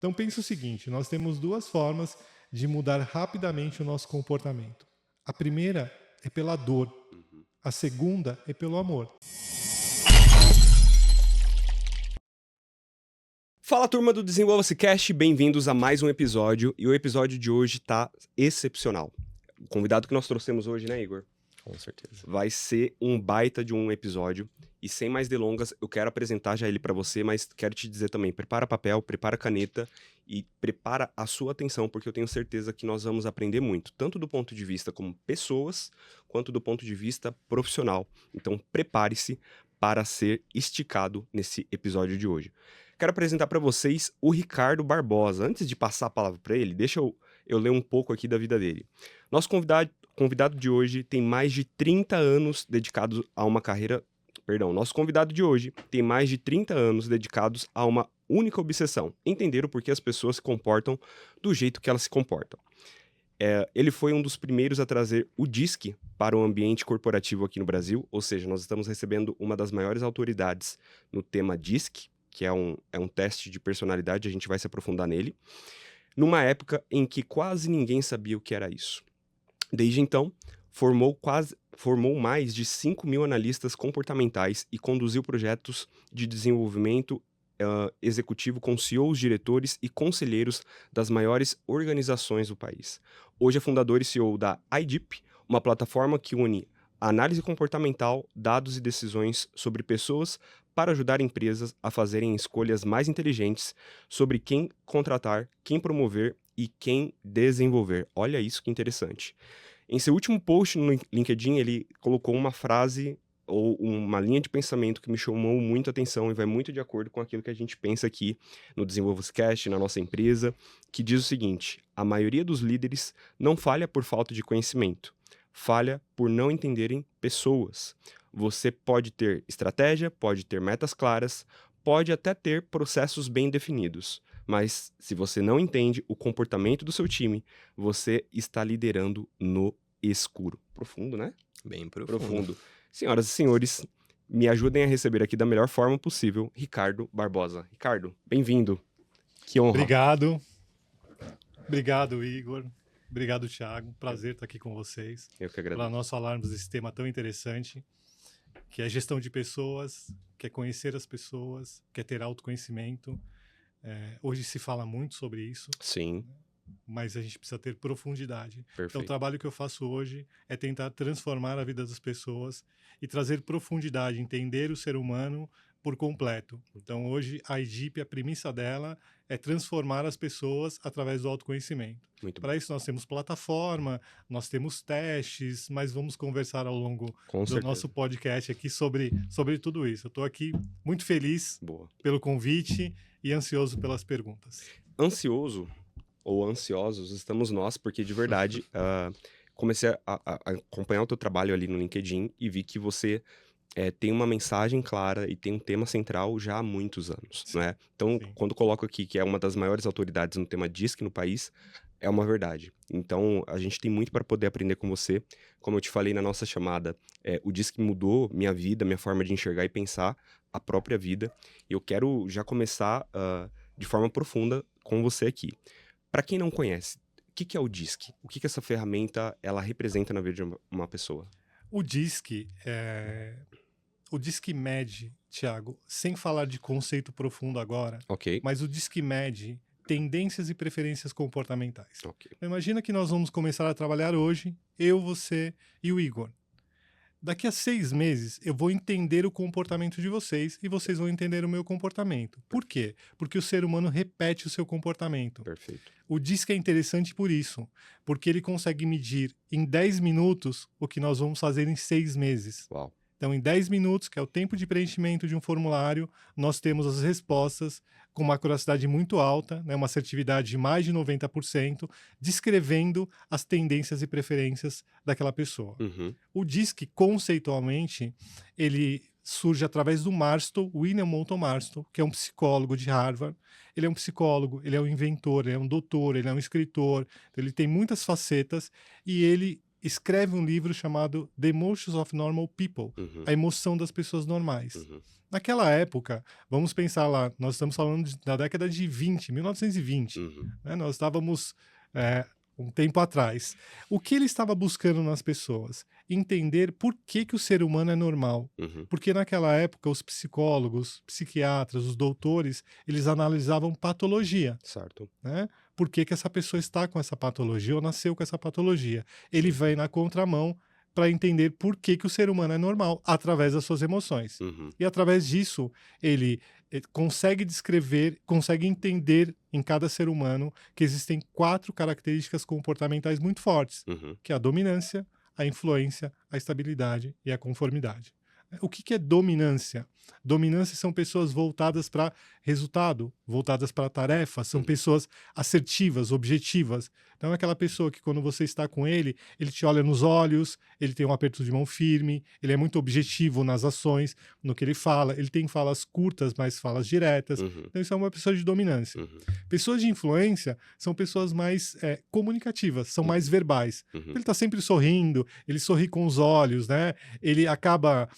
Então pense o seguinte, nós temos duas formas de mudar rapidamente o nosso comportamento. A primeira é pela dor, a segunda é pelo amor. Fala, turma do Desenvolva-se Cast, bem-vindos a mais um episódio, e o episódio de hoje tá excepcional. O convidado que nós trouxemos hoje, né, Igor? Com certeza. Vai ser um baita de um episódio, e sem mais delongas, eu quero apresentar já ele pra você, mas quero te dizer também, prepara papel, prepara caneta e prepara a sua atenção, porque eu tenho certeza que nós vamos aprender muito, tanto do ponto de vista como pessoas, quanto do ponto de vista profissional. Então prepare-se para ser esticado nesse episódio de hoje. Quero apresentar para vocês o Ricardo Barbosa. Antes de passar a palavra para ele, deixa eu ler um pouco aqui da vida dele. Nosso convidado de hoje tem mais de 30 anos dedicados a uma carreira... Nosso convidado de hoje tem mais de 30 anos dedicados a uma única obsessão: entender o porquê as pessoas se comportam do jeito que elas se comportam. Ele foi um dos primeiros a trazer o DISC para o ambiente corporativo aqui no Brasil, ou seja, nós estamos recebendo uma das maiores autoridades no tema DISC, que é um teste de personalidade, a gente vai se aprofundar nele, numa época em que quase ninguém sabia o que era isso. Desde então, formou mais de 5 mil analistas comportamentais e conduziu projetos de desenvolvimento executivo com CEOs, diretores e conselheiros das maiores organizações do país. Hoje é fundador e CEO da iDeep, uma plataforma que une análise comportamental, dados e decisões sobre pessoas para ajudar empresas a fazerem escolhas mais inteligentes sobre quem contratar, quem promover e quem desenvolver. Olha isso que interessante. Em seu último post no LinkedIn, ele colocou uma frase ou uma linha de pensamento que me chamou muito a atenção e vai muito de acordo com aquilo que a gente pensa aqui no Desenvolva-se Cast, na nossa empresa, que diz o seguinte: a maioria dos líderes não falha por falta de conhecimento, falha por não entenderem pessoas. Você pode ter estratégia, pode ter metas claras, pode até ter processos bem definidos, mas se você não entende o comportamento do seu time, você está liderando no escuro. Profundo, né? Bem profundo. Senhoras e senhores, me ajudem a receber aqui da melhor forma possível Ricardo Barbosa. Ricardo, bem-vindo. Que honra. Obrigado, Igor. Obrigado, Thiago. Prazer estar aqui com vocês. Eu que agradeço. Para nós falarmos desse tema tão interessante, que é gestão de pessoas, que é conhecer as pessoas, que é ter autoconhecimento. Hoje se fala muito sobre isso. Sim. Mas a gente precisa ter profundidade. Perfeito. Então, o trabalho que eu faço hoje é tentar transformar a vida das pessoas e trazer profundidade, entender o ser humano por completo. Então, hoje, a iDeep, a premissa dela é transformar as pessoas através do autoconhecimento. Para isso, nós temos plataforma, nós temos testes, mas vamos conversar ao longo do nosso podcast aqui sobre tudo isso. Eu estou aqui muito feliz pelo convite e ansioso pelas perguntas. Ansioso ou ansiosos estamos nós, porque de verdade comecei a acompanhar o teu trabalho ali no LinkedIn e vi que você tem uma mensagem clara e tem um tema central já há muitos anos, não é? Então, quando coloco aqui que é uma das maiores autoridades no tema DISC no país, é uma verdade. Então, a gente tem muito para poder aprender com você. Como eu te falei na nossa chamada, o DISC mudou minha vida, minha forma de enxergar e pensar a própria vida. E eu quero já começar de forma profunda com você aqui. Para quem não conhece, o que é o DISC? O que essa ferramenta ela representa na vida de uma pessoa? O DISC mede, Thiago, sem falar de conceito profundo agora, mas o DISC mede tendências e preferências comportamentais. Então, imagina que nós vamos começar a trabalhar hoje, eu, você e o Igor. Daqui a 6 meses, eu vou entender o comportamento de vocês e vocês vão entender o meu comportamento. Por quê? Porque o ser humano repete o seu comportamento. Perfeito. O DISC é interessante por isso, porque ele consegue medir em 10 minutos o que nós vamos fazer em 6 meses. Uau. Então, em 10 minutos, que é o tempo de preenchimento de um formulário, nós temos as respostas com uma acuracidade muito alta, né, uma assertividade de mais de 90%, descrevendo as tendências e preferências daquela pessoa. O DISC, conceitualmente, ele surge através do Marston, William Moulton Marston, que é um psicólogo de Harvard. Ele é um psicólogo, ele é um inventor, ele é um doutor, ele é um escritor, então ele tem muitas facetas e ele escreve um livro chamado The Emotions of Normal People, a emoção das pessoas normais. Naquela época, vamos pensar lá, nós estamos falando da década de 20, 1920, Uhum. né? Nós estávamos um tempo atrás. O que ele estava buscando nas pessoas? Entender por que, que o ser humano é normal. Uhum. Porque naquela época, os psicólogos, psiquiatras, os doutores, eles analisavam patologia, Certo. né? Por que, que essa pessoa está com essa patologia ou nasceu com essa patologia? Ele vem na contramão para entender por que, que o ser humano é normal, através das suas emoções. Uhum. E através disso, ele consegue descrever, consegue entender em cada ser humano que existem 4 características comportamentais muito fortes, Uhum. que é a dominância, a influência, a estabilidade e a conformidade. O que, que é dominância? Dominância são pessoas voltadas para resultado, voltadas para tarefa, são pessoas assertivas, objetivas. Então é aquela pessoa que quando você está com ele, ele te olha nos olhos, ele tem um aperto de mão firme, ele é muito objetivo nas ações, no que ele fala, ele tem falas curtas, mas falas diretas. Uhum. Então isso é uma pessoa de dominância. Uhum. Pessoas de influência são pessoas mais comunicativas, são mais verbais. Uhum. Ele está sempre sorrindo, ele sorri com os olhos, né? Ele acaba,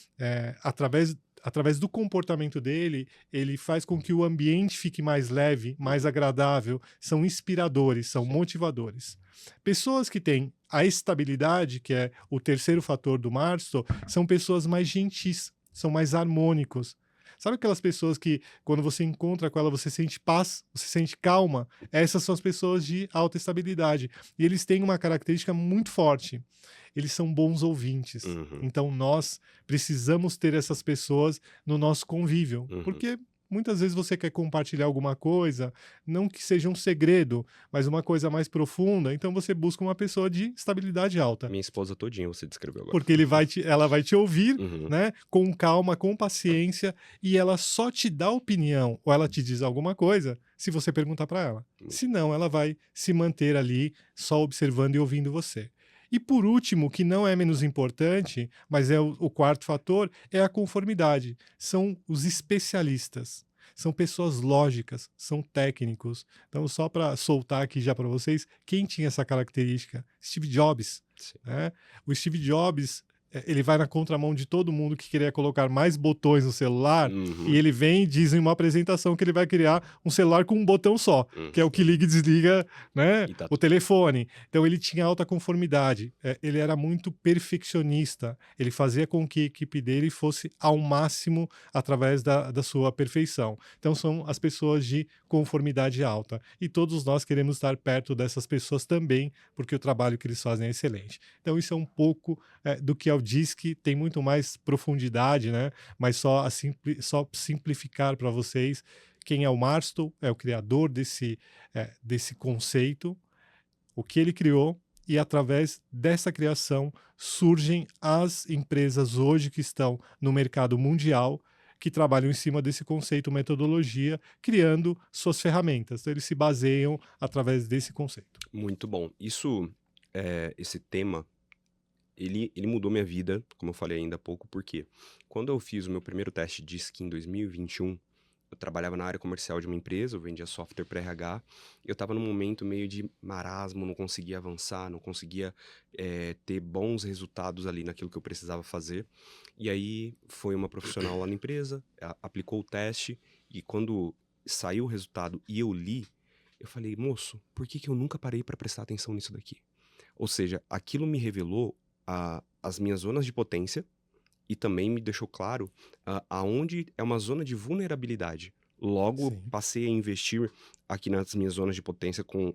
através do comportamento dele, ele faz com que o ambiente fique mais leve, mais agradável, são inspiradores, são motivadores. Pessoas que têm a estabilidade, que é o terceiro fator do Marston, são pessoas mais gentis, são mais harmônicos. Sabe aquelas pessoas que, quando você encontra com ela, você sente paz, você sente calma? Essas são as pessoas de alta estabilidade. E eles têm uma característica muito forte. Eles são bons ouvintes. Uhum. Então, nós precisamos ter essas pessoas no nosso convívio. Uhum. Porque muitas vezes você quer compartilhar alguma coisa, não que seja um segredo, mas uma coisa mais profunda. Então, você busca uma pessoa de estabilidade alta. Minha esposa todinha você descreveu agora. Porque ela vai te ouvir, Uhum. né, com calma, com paciência, e ela só te dá opinião ou ela te diz alguma coisa se você perguntar para ela. Senão, ela vai se manter ali só observando e ouvindo você. E por último, que não é menos importante, mas é o quarto fator, é a conformidade. São os especialistas. São pessoas lógicas, são técnicos. Então, só para soltar aqui já para vocês, quem tinha essa característica? Steve Jobs. Né? O Steve Jobs, ele vai na contramão de todo mundo que queria colocar mais botões no celular, Uhum. e ele vem e diz em uma apresentação que ele vai criar um celular com um botão só, que é o que liga e desliga, né, E tá o telefone. Então ele tinha alta conformidade, ele era muito perfeccionista, ele fazia com que a equipe dele fosse ao máximo através da sua perfeição. Então são as pessoas de conformidade alta. E todos nós queremos estar perto dessas pessoas também, porque o trabalho que eles fazem é excelente. Então isso é um pouco do que é o DISC, tem muito mais profundidade, né? Mas só simplificar para vocês quem é o Marston, é o criador desse conceito, o que ele criou, e através dessa criação surgem as empresas hoje que estão no mercado mundial, que trabalham em cima desse conceito, metodologia, criando suas ferramentas. Então, eles se baseiam através desse conceito. Muito bom. Esse tema, ele mudou minha vida, como eu falei ainda há pouco, porque quando eu fiz o meu primeiro teste DISC em 2021, eu trabalhava na área comercial de uma empresa, eu vendia software para RH, eu estava num momento meio de marasmo, não conseguia avançar, não conseguia ter bons resultados ali naquilo que eu precisava fazer. E aí foi uma profissional lá na empresa, aplicou o teste, e quando saiu o resultado e eu li, eu falei, moço, por que eu nunca parei para prestar atenção nisso daqui? Ou seja, aquilo me revelou as minhas zonas de potência e também me deixou claro aonde é uma zona de vulnerabilidade. Logo, Sim. passei a investir aqui nas minhas zonas de potência com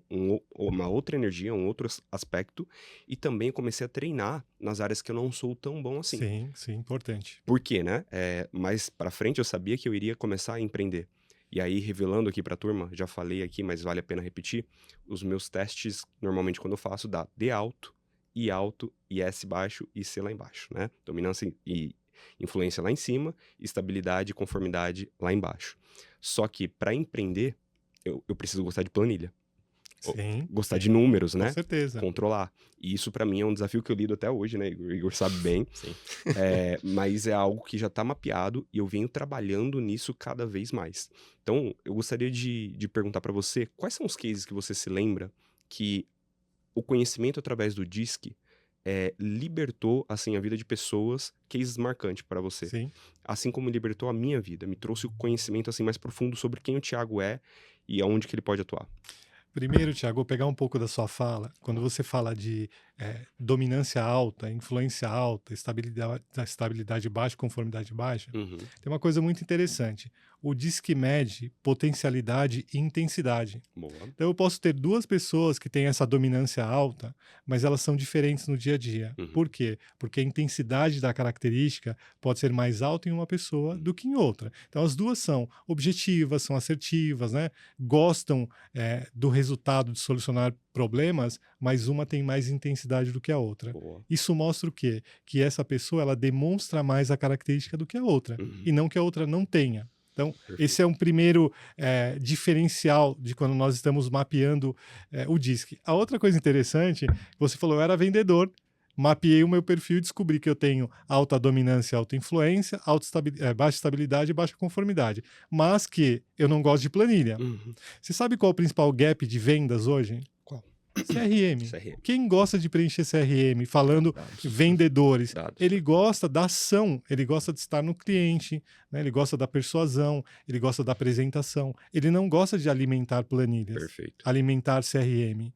uma outra energia, um outro aspecto, e também comecei a treinar nas áreas que eu não sou tão bom assim. Sim, sim, importante. Por quê, né? Mais pra frente eu sabia que eu iria começar a empreender. E aí, revelando aqui pra turma, já falei aqui, mas vale a pena repetir, os meus testes, normalmente quando eu faço, dá D alto, I S baixo e C lá embaixo, né? Dominância e influência lá em cima, estabilidade e conformidade lá embaixo. Só que para empreender, eu preciso gostar de planilha. Sim, gostar de números, né? Com certeza. Controlar. E isso para mim é um desafio que eu lido até hoje, né? O Igor sabe bem. Sim. Mas é algo que já tá mapeado e eu venho trabalhando nisso cada vez mais. Então, eu gostaria de perguntar para você, quais são os cases que você se lembra que o conhecimento através do DISC libertou, assim, a vida de pessoas, cases marcantes para você. Sim. Assim como libertou a minha vida, me trouxe o conhecimento, assim, mais profundo sobre quem o Thiago é e aonde que ele pode atuar. Primeiro, Thiago, vou pegar um pouco da sua fala. Quando você fala de dominância alta, influência alta, estabilidade baixa, conformidade baixa, Uhum. tem uma coisa muito interessante. O DISC mede potencialidade e intensidade. Boa. Então, eu posso ter duas pessoas que têm essa dominância alta, mas elas são diferentes no dia a dia. Uhum. Por quê? Porque a intensidade da característica pode ser mais alta em uma pessoa do que em outra. Então, as duas são objetivas, são assertivas, né? Gostam do resultado de solucionar problemas, mas uma tem mais intensidade do que a outra. Boa. Isso mostra o quê? Que essa pessoa ela demonstra mais a característica do que a outra, Uhum. e não que a outra não tenha. Então, Perfeito. esse é um primeiro diferencial de quando nós estamos mapeando o DISC. A outra coisa interessante, você falou, eu era vendedor, mapeei o meu perfil e descobri que eu tenho alta dominância, alta influência, baixa estabilidade e baixa conformidade, mas que eu não gosto de planilha. Uhum. Você sabe qual é o principal gap de vendas hoje? Qual? CRM. CRM. Quem gosta de preencher CRM, falando Dados. vendedores, Dados. ele gosta da ação, ele gosta de estar no cliente, né? Ele gosta da persuasão, ele gosta da apresentação, ele não gosta de alimentar planilhas, Perfeito. alimentar CRM.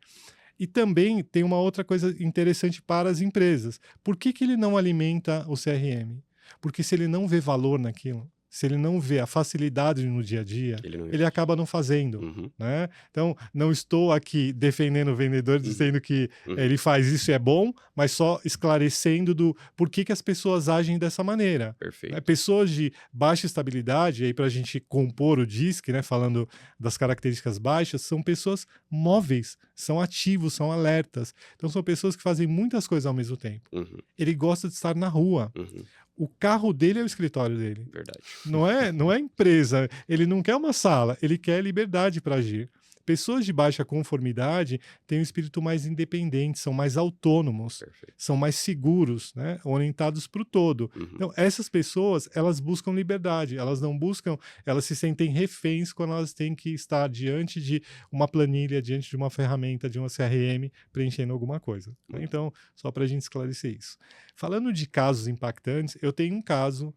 E também tem uma outra coisa interessante para as empresas. Por que ele não alimenta o CRM? Porque se ele não vê valor naquilo, se ele não vê a facilidade no dia a dia, ele acaba não fazendo. Uhum. Né? Então, não estou aqui defendendo o vendedor, dizendo que ele faz isso e é bom, mas só esclarecendo do por que as pessoas agem dessa maneira. Perfeito. Né? Pessoas de baixa estabilidade, aí para a gente compor o DISC, né? Falando das características baixas, são pessoas móveis, são ativos, são alertas. Então, são pessoas que fazem muitas coisas ao mesmo tempo. Uhum. Ele gosta de estar na rua. Uhum. O carro dele é o escritório dele. Verdade. Não é empresa. Ele não quer uma sala, ele quer liberdade para agir. Pessoas de baixa conformidade têm um espírito mais independente, são mais autônomos, Perfeito. são mais seguros, né? Orientados para o todo. Uhum. Então, essas pessoas, elas buscam liberdade, elas não buscam, elas se sentem reféns quando elas têm que estar diante de uma planilha, diante de uma ferramenta, de uma CRM, preenchendo alguma coisa. Né? Então, só para a gente esclarecer isso. Falando de casos impactantes, eu tenho um caso,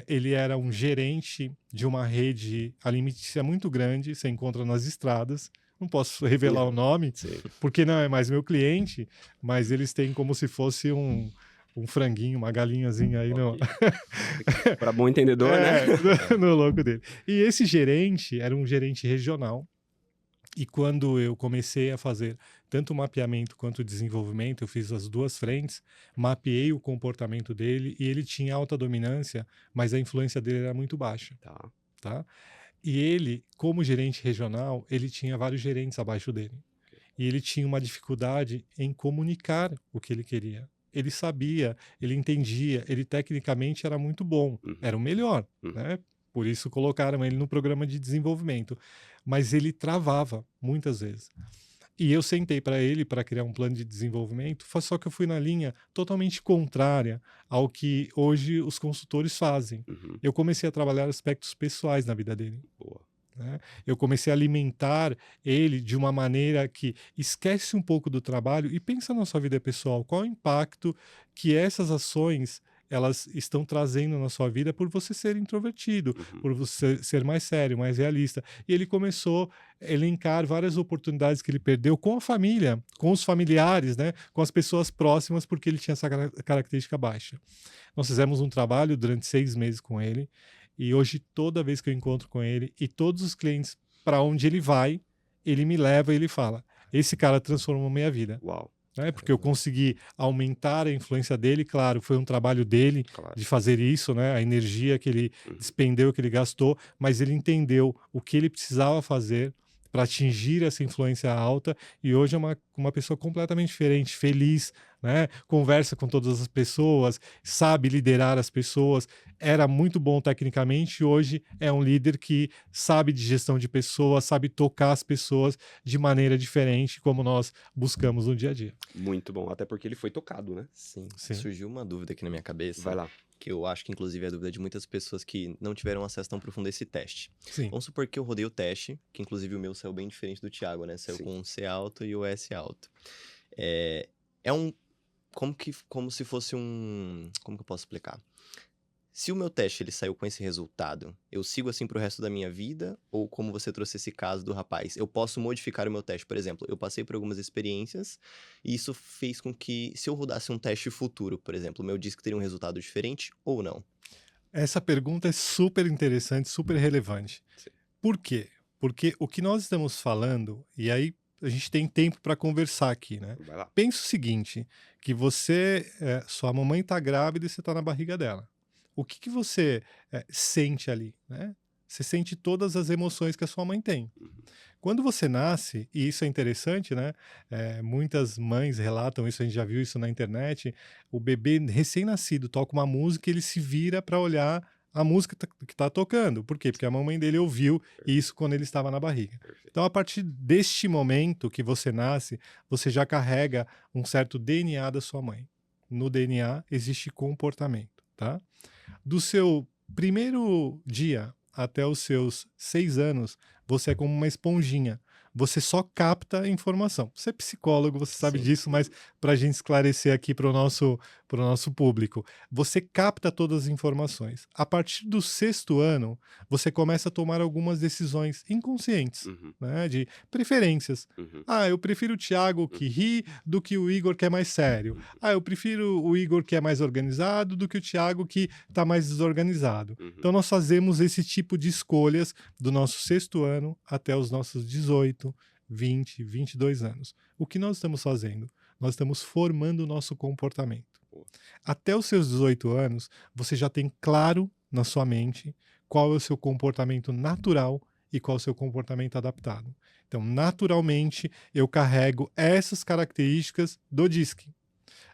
ele era um gerente de uma rede alimentícia muito grande, você encontra nas estradas, não posso revelar o nome, Sim. porque não é mais meu cliente, mas eles têm como se fosse um franguinho, uma galinhazinha aí Para bom entendedor, né? no logo dele. E esse gerente era um gerente regional, e quando eu comecei a fazer tanto o mapeamento quanto o desenvolvimento, eu fiz as duas frentes, mapeei o comportamento dele e ele tinha alta dominância, mas a influência dele era muito baixa. Tá? E ele, como gerente regional, ele tinha vários gerentes abaixo dele. E ele tinha uma dificuldade em comunicar o que ele queria. Ele sabia, ele entendia, ele tecnicamente era muito bom, era o melhor, né? Por isso colocaram ele no programa de desenvolvimento. Mas ele travava muitas vezes. E eu sentei para ele para criar um plano de desenvolvimento, só que eu fui na linha totalmente contrária ao que hoje os consultores fazem. Eu comecei a trabalhar aspectos pessoais na vida dele. Boa. Né? Eu comecei a alimentar ele de uma maneira que esquece um pouco do trabalho e pensa na sua vida pessoal. Qual o impacto que essas ações elas estão trazendo na sua vida por você ser introvertido, por você ser mais sério, mais realista. E ele começou a elencar várias oportunidades que ele perdeu com a família, com os familiares, né? Com as pessoas próximas, porque ele tinha essa característica baixa. Nós fizemos um trabalho durante 6 meses com ele, e hoje, toda vez que eu encontro com ele, e todos os clientes, para onde ele vai, ele me leva e ele fala, esse cara transformou minha vida. Uau. Né? Porque eu consegui aumentar a influência dele, claro, foi um trabalho dele de fazer isso, né? A energia que ele despendeu, que ele gastou, mas ele entendeu o que ele precisava fazer para atingir essa influência alta, e hoje é uma pessoa completamente diferente, feliz, né? Conversa com todas as pessoas, sabe liderar as pessoas, era muito bom tecnicamente, e hoje é um líder que sabe de gestão de pessoas, sabe tocar as pessoas de maneira diferente, como nós buscamos no dia a dia. Muito bom, até porque ele foi tocado, né? Sim. Surgiu uma dúvida aqui na minha cabeça. Vai lá. Que eu acho que, inclusive, é a dúvida de muitas pessoas que não tiveram acesso tão profundo a esse teste. Sim. Vamos supor que eu rodei o teste, que inclusive o meu saiu bem diferente do Thiago, né? Saiu com um C alto e o S alto. É um como se fosse um... Como que eu posso explicar? Se o meu teste ele saiu com esse resultado, eu sigo assim pro resto da minha vida? Ou como você trouxe esse caso do rapaz, eu posso modificar o meu teste? Por exemplo, eu passei por algumas experiências e isso fez com que, se eu rodasse um teste futuro, por exemplo, o meu disco teria um resultado diferente ou não? Essa pergunta é super interessante, super relevante. Sim. Por quê? Porque o que nós estamos falando, e aí a gente tem tempo para conversar aqui, né? Vai lá. Pensa o seguinte, que sua mamãe está grávida e você está na barriga dela. O que que você sente ali, né? Você sente todas as emoções que a sua mãe tem. Uhum. Quando você nasce, e isso é interessante, né? Muitas mães relatam isso, a gente já viu isso na internet. O bebê recém-nascido toca uma música e ele se vira para olhar a música que está tocando. Por quê? Porque a mamãe dele ouviu isso quando ele estava na barriga. Perfeito. Então, a partir deste momento que você nasce, você já carrega um certo DNA da sua mãe. No DNA existe comportamento, tá? Do seu primeiro dia até os seus 6 anos, você é como uma esponjinha. Você só capta a informação. Você é psicólogo, você sabe Sim. disso, mas para a gente esclarecer aqui para o nosso público, você capta todas as informações. A partir do 6º ano, você começa a tomar algumas decisões inconscientes, Uhum. né, de preferências. Uhum. Ah, eu prefiro o Thiago que ri do que o Igor que é mais sério. Ah, eu prefiro o Igor que é mais organizado do que o Thiago que está mais desorganizado. Uhum. Então nós fazemos esse tipo de escolhas do nosso 6º ano até os nossos 18, 20, 22 anos. O que nós estamos fazendo? Nós estamos formando o nosso comportamento. Até os seus 18 anos, você já tem claro na sua mente qual é o seu comportamento natural e qual é o seu comportamento adaptado. Então, naturalmente, eu carrego essas características do DISC.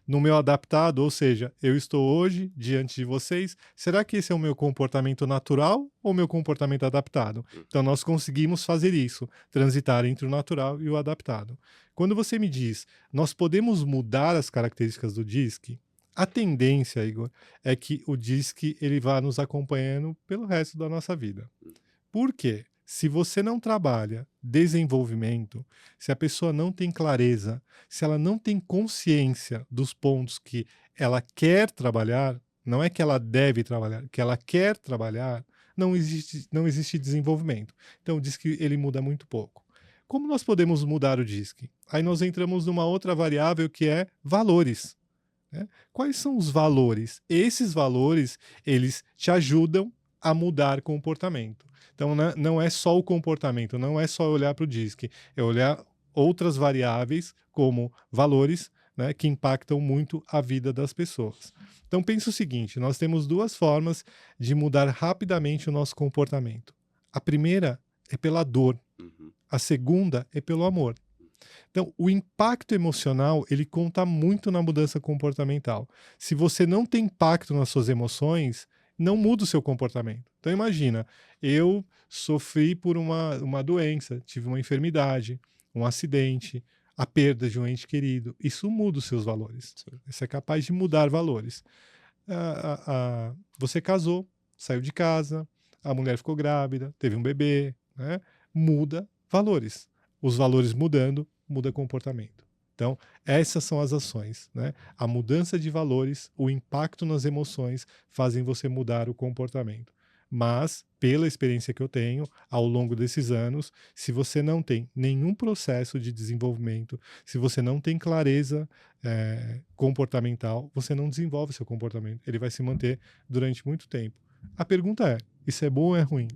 No meu adaptado, ou seja, eu estou hoje diante de vocês, será que esse é o meu comportamento natural ou o meu comportamento adaptado? Então nós conseguimos fazer isso, transitar entre o natural e o adaptado. Quando você me diz, nós podemos mudar as características do DISC, a tendência, Igor, é que o DISC ele vá nos acompanhando pelo resto da nossa vida. Por quê? Se você não trabalha desenvolvimento, se a pessoa não tem clareza, se ela não tem consciência dos pontos que ela quer trabalhar, não é que ela deve trabalhar, que ela quer trabalhar, não existe desenvolvimento. Então, o DISC ele muda muito pouco. Como nós podemos mudar o DISC? Aí nós entramos numa outra variável que é valores, né? Quais são os valores? Esses valores, eles te ajudam a mudar comportamento. Então, não é só o comportamento, não é só olhar para o DISC, é olhar outras variáveis, como valores, né, que impactam muito a vida das pessoas. Então, pense o seguinte: nós temos duas formas de mudar rapidamente o nosso comportamento. A primeira é pela dor, Uhum. a segunda é pelo amor. Então, o impacto emocional, ele conta muito na mudança comportamental. Se você não tem impacto nas suas emoções, não muda o seu comportamento. Então, imagina, eu sofri por uma doença, tive uma enfermidade, um acidente, a perda de um ente querido. Isso muda os seus valores. Sim. Isso é capaz de mudar valores. Você casou, saiu de casa, a mulher ficou grávida, teve um bebê, né? Muda valores. Os valores mudando, muda comportamento. Então, essas são as ações, né? A mudança de valores, o impacto nas emoções fazem você mudar o comportamento. Mas, pela experiência que eu tenho, ao longo desses anos, se você não tem nenhum processo de desenvolvimento, se você não tem clareza comportamental, você não desenvolve seu comportamento. Ele vai se manter durante muito tempo. A pergunta é, isso é bom ou é ruim?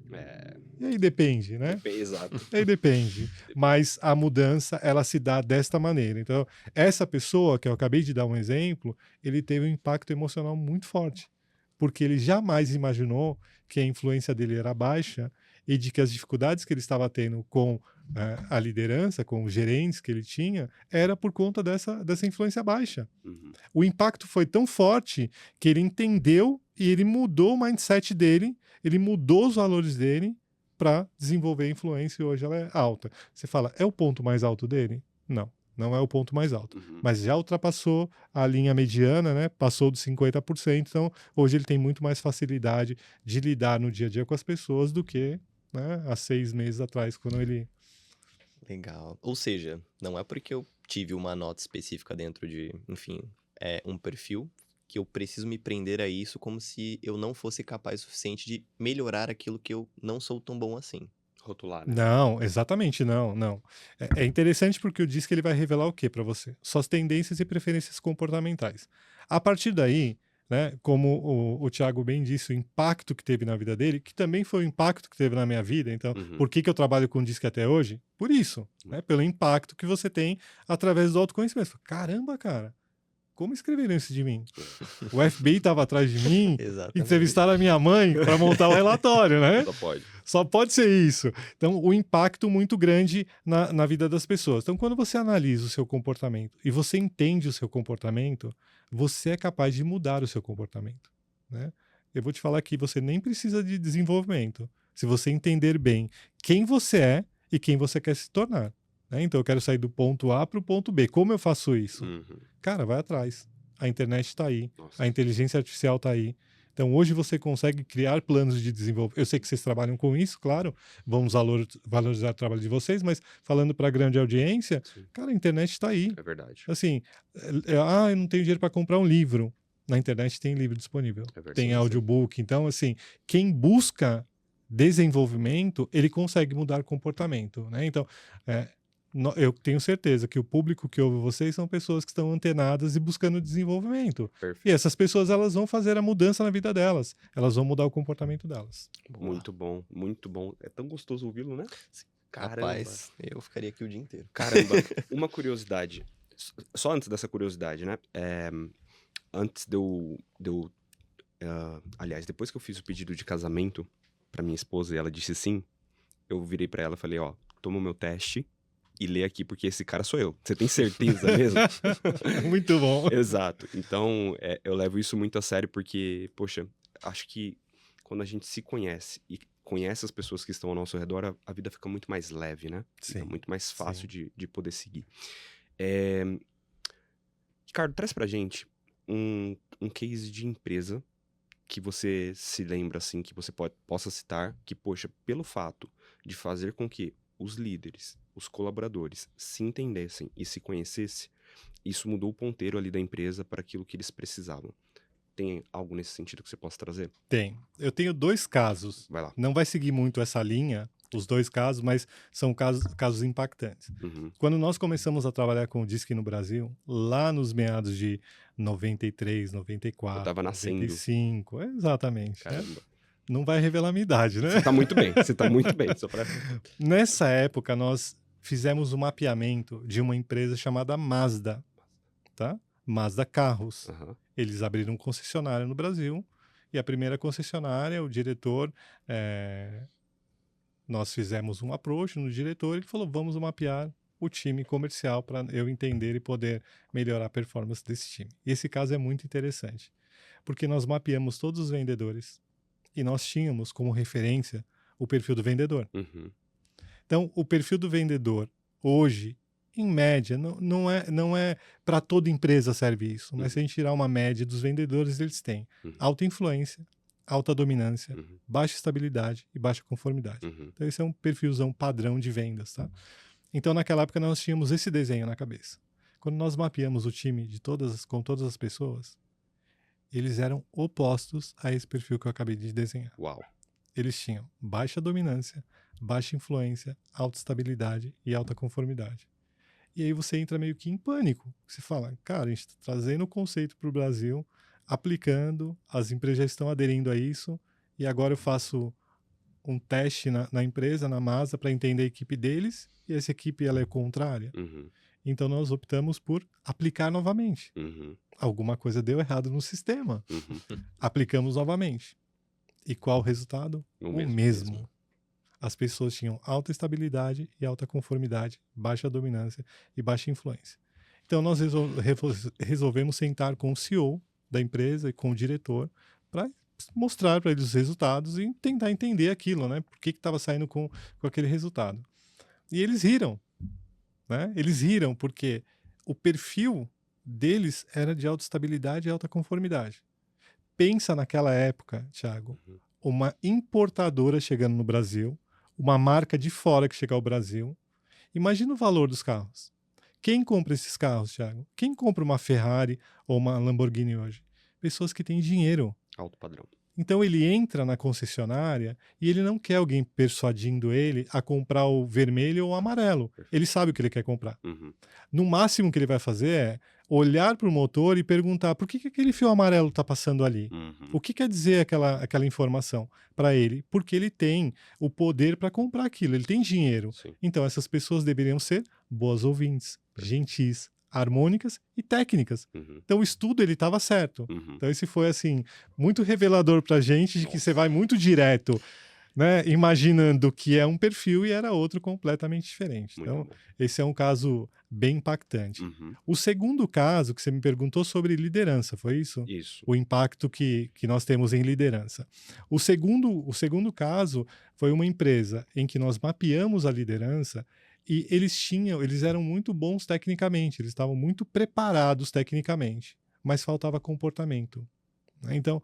E aí depende, né? Exato. Aí depende. Mas a mudança, ela se dá desta maneira. Então, essa pessoa, que eu acabei de dar um exemplo, ele teve um impacto emocional muito forte. Porque ele jamais imaginou que a influência dele era baixa e de que as dificuldades que ele estava tendo com a liderança, com os gerentes que ele tinha, era por conta dessa influência baixa. Uhum. O impacto foi tão forte que ele entendeu e ele mudou o mindset dele, ele mudou os valores dele para desenvolver a influência e hoje ela é alta. Você fala, é o ponto mais alto dele? Não, não é o ponto mais alto. Uhum. Mas já ultrapassou a linha mediana, né? Passou dos 50%, então hoje ele tem muito mais facilidade de lidar no dia a dia com as pessoas do que, né, há 6 meses atrás, quando ele... Legal. Ou seja, não é porque eu tive uma nota específica dentro de, enfim, um perfil que eu preciso me prender a isso como se eu não fosse capaz o suficiente de melhorar aquilo que eu não sou tão bom assim. Rotular, né? Não, exatamente, não. É interessante porque o DISC ele vai revelar o que para você? Suas tendências e preferências comportamentais. A partir daí, né, como o Thiago bem disse, o impacto que teve na vida dele, que também foi o impacto que teve na minha vida. Então, Uhum. por que eu trabalho com DISC até hoje? Por isso, né, pelo impacto que você tem através do autoconhecimento. Caramba, cara, como escreveram isso de mim? O FBI estava atrás de mim, Exatamente. entrevistaram a minha mãe para montar o relatório, né? Só pode. Só pode ser isso. Então, o impacto muito grande na vida das pessoas. Então, quando você analisa o seu comportamento e você entende o seu comportamento, você é capaz de mudar o seu comportamento, né? Eu vou te falar que você nem precisa de desenvolvimento. Se você entender bem quem você é e quem você quer se tornar, né? Então, eu quero sair do ponto A para o ponto B. Como eu faço isso? Uhum. Cara, vai atrás. A internet está aí. Nossa. A inteligência artificial está aí. Então, hoje você consegue criar planos de desenvolvimento. Eu sei que vocês trabalham com isso, claro. Vamos valorizar o trabalho de vocês, mas falando para a grande audiência, Sim. cara, a internet está aí. É verdade. Assim, eu não tenho dinheiro para comprar um livro. Na internet tem livro disponível. É verdade. Tem Sim, audiobook. Então, assim, quem busca desenvolvimento, ele consegue mudar comportamento, né? Então, eu tenho certeza que o público que ouve vocês são pessoas que estão antenadas e buscando desenvolvimento. Perfeito. E essas pessoas, elas vão fazer a mudança na vida delas. Elas vão mudar o comportamento delas. Boa. Muito bom, muito bom. É tão gostoso ouvi-lo, né? Caramba. Rapaz, eu ficaria aqui o dia inteiro. Caramba. Uma curiosidade. Só antes dessa curiosidade, né? Antes aliás, depois que eu fiz o pedido de casamento pra minha esposa e ela disse sim, eu virei pra ela e falei, ó, toma o meu teste e lê aqui porque esse cara sou eu. Você tem certeza mesmo? Muito bom. Exato. Então, eu levo isso muito a sério porque, poxa, acho que quando a gente se conhece e conhece as pessoas que estão ao nosso redor, a vida fica muito mais leve, né? Fica Sim. muito mais fácil Sim. de poder seguir. Ricardo, traz pra gente um case de empresa que você se lembra, assim, que você possa citar, que, poxa, pelo fato de fazer com que os líderes, os colaboradores se entendessem e se conhecessem, isso mudou o ponteiro ali da empresa para aquilo que eles precisavam. Tem algo nesse sentido que você possa trazer? Tem. Eu tenho 2 casos. Vai lá. Não vai seguir muito essa linha, os 2 casos, mas são casos impactantes. Uhum. Quando nós começamos a trabalhar com o DISC no Brasil, lá nos meados de 93, 94, Eu tava nascendo. 95, exatamente. Né? Caramba. Não vai revelar a minha idade, né? Você tá muito bem, você tá muito bem. Só pra... Nessa época, nós fizemos um mapeamento de uma empresa chamada Mazda, tá? Mazda Carros. Uhum. Eles abriram concessionária no Brasil e a primeira concessionária, o diretor, nós fizemos um approach no diretor e ele falou, vamos mapear o time comercial para eu entender e poder melhorar a performance desse time. E esse caso é muito interessante, porque nós mapeamos todos os vendedores e nós tínhamos como referência o perfil do vendedor. Uhum. Então, o perfil do vendedor hoje, em média, não é para toda empresa serve isso, mas se a gente tirar uma média dos vendedores, eles têm alta influência, alta dominância, baixa estabilidade e baixa conformidade. Então, esse é um perfilzão padrão de vendas, tá? Então, naquela época, nós tínhamos esse desenho na cabeça. Quando nós mapeamos o time com todas as pessoas, eles eram opostos a esse perfil que eu acabei de desenhar. Uau. Eles tinham baixa dominância, baixa influência, alta estabilidade e alta conformidade. E aí você entra meio que em pânico. Você fala, cara, a gente está trazendo o conceito para o Brasil, aplicando, as empresas já estão aderindo a isso, e agora eu faço um teste na empresa, na Mazda, para entender a equipe deles, e essa equipe ela é contrária. Então nós optamos por aplicar novamente. Alguma coisa deu errado no sistema. Aplicamos novamente. E qual o resultado? O mesmo. As pessoas tinham alta estabilidade e alta conformidade, baixa dominância e baixa influência. Então, nós resolvemos sentar com o CEO da empresa e com o diretor para mostrar para eles os resultados e tentar entender aquilo, né? Por que estava saindo com aquele resultado. E eles riram, né? Eles riram porque o perfil deles era de alta estabilidade e alta conformidade. Pensa naquela época, Thiago, uma importadora chegando no Brasil, uma marca de fora que chega ao Brasil. Imagina o valor dos carros. Quem compra esses carros, Thiago? Quem compra uma Ferrari ou uma Lamborghini hoje? Pessoas que têm dinheiro. Alto padrão. Então ele entra na concessionária e ele não quer alguém persuadindo ele a comprar o vermelho ou o amarelo. Perfeito. Ele sabe o que ele quer comprar. Uhum. No máximo que ele vai fazer é olhar para o motor e perguntar por que aquele fio amarelo está passando ali. Uhum. O que quer dizer aquela informação para ele? Porque ele tem o poder para comprar aquilo, ele tem dinheiro. Sim. Então essas pessoas deveriam ser boas ouvintes, gentis, harmônicas e técnicas. Uhum. Então o estudo ele estava certo. Uhum. Então esse foi assim muito revelador para a gente de que Nossa. você vai muito direto, né, imaginando que é um perfil e era outro completamente diferente. Muito Então bom. esse é um caso bem impactante. Uhum. O segundo caso que você me perguntou sobre liderança, foi isso? Isso. O impacto que nós temos em liderança. O segundo caso foi uma empresa em que nós mapeamos a liderança e eles eram muito bons tecnicamente, eles estavam muito preparados tecnicamente, mas faltava comportamento, né? Então,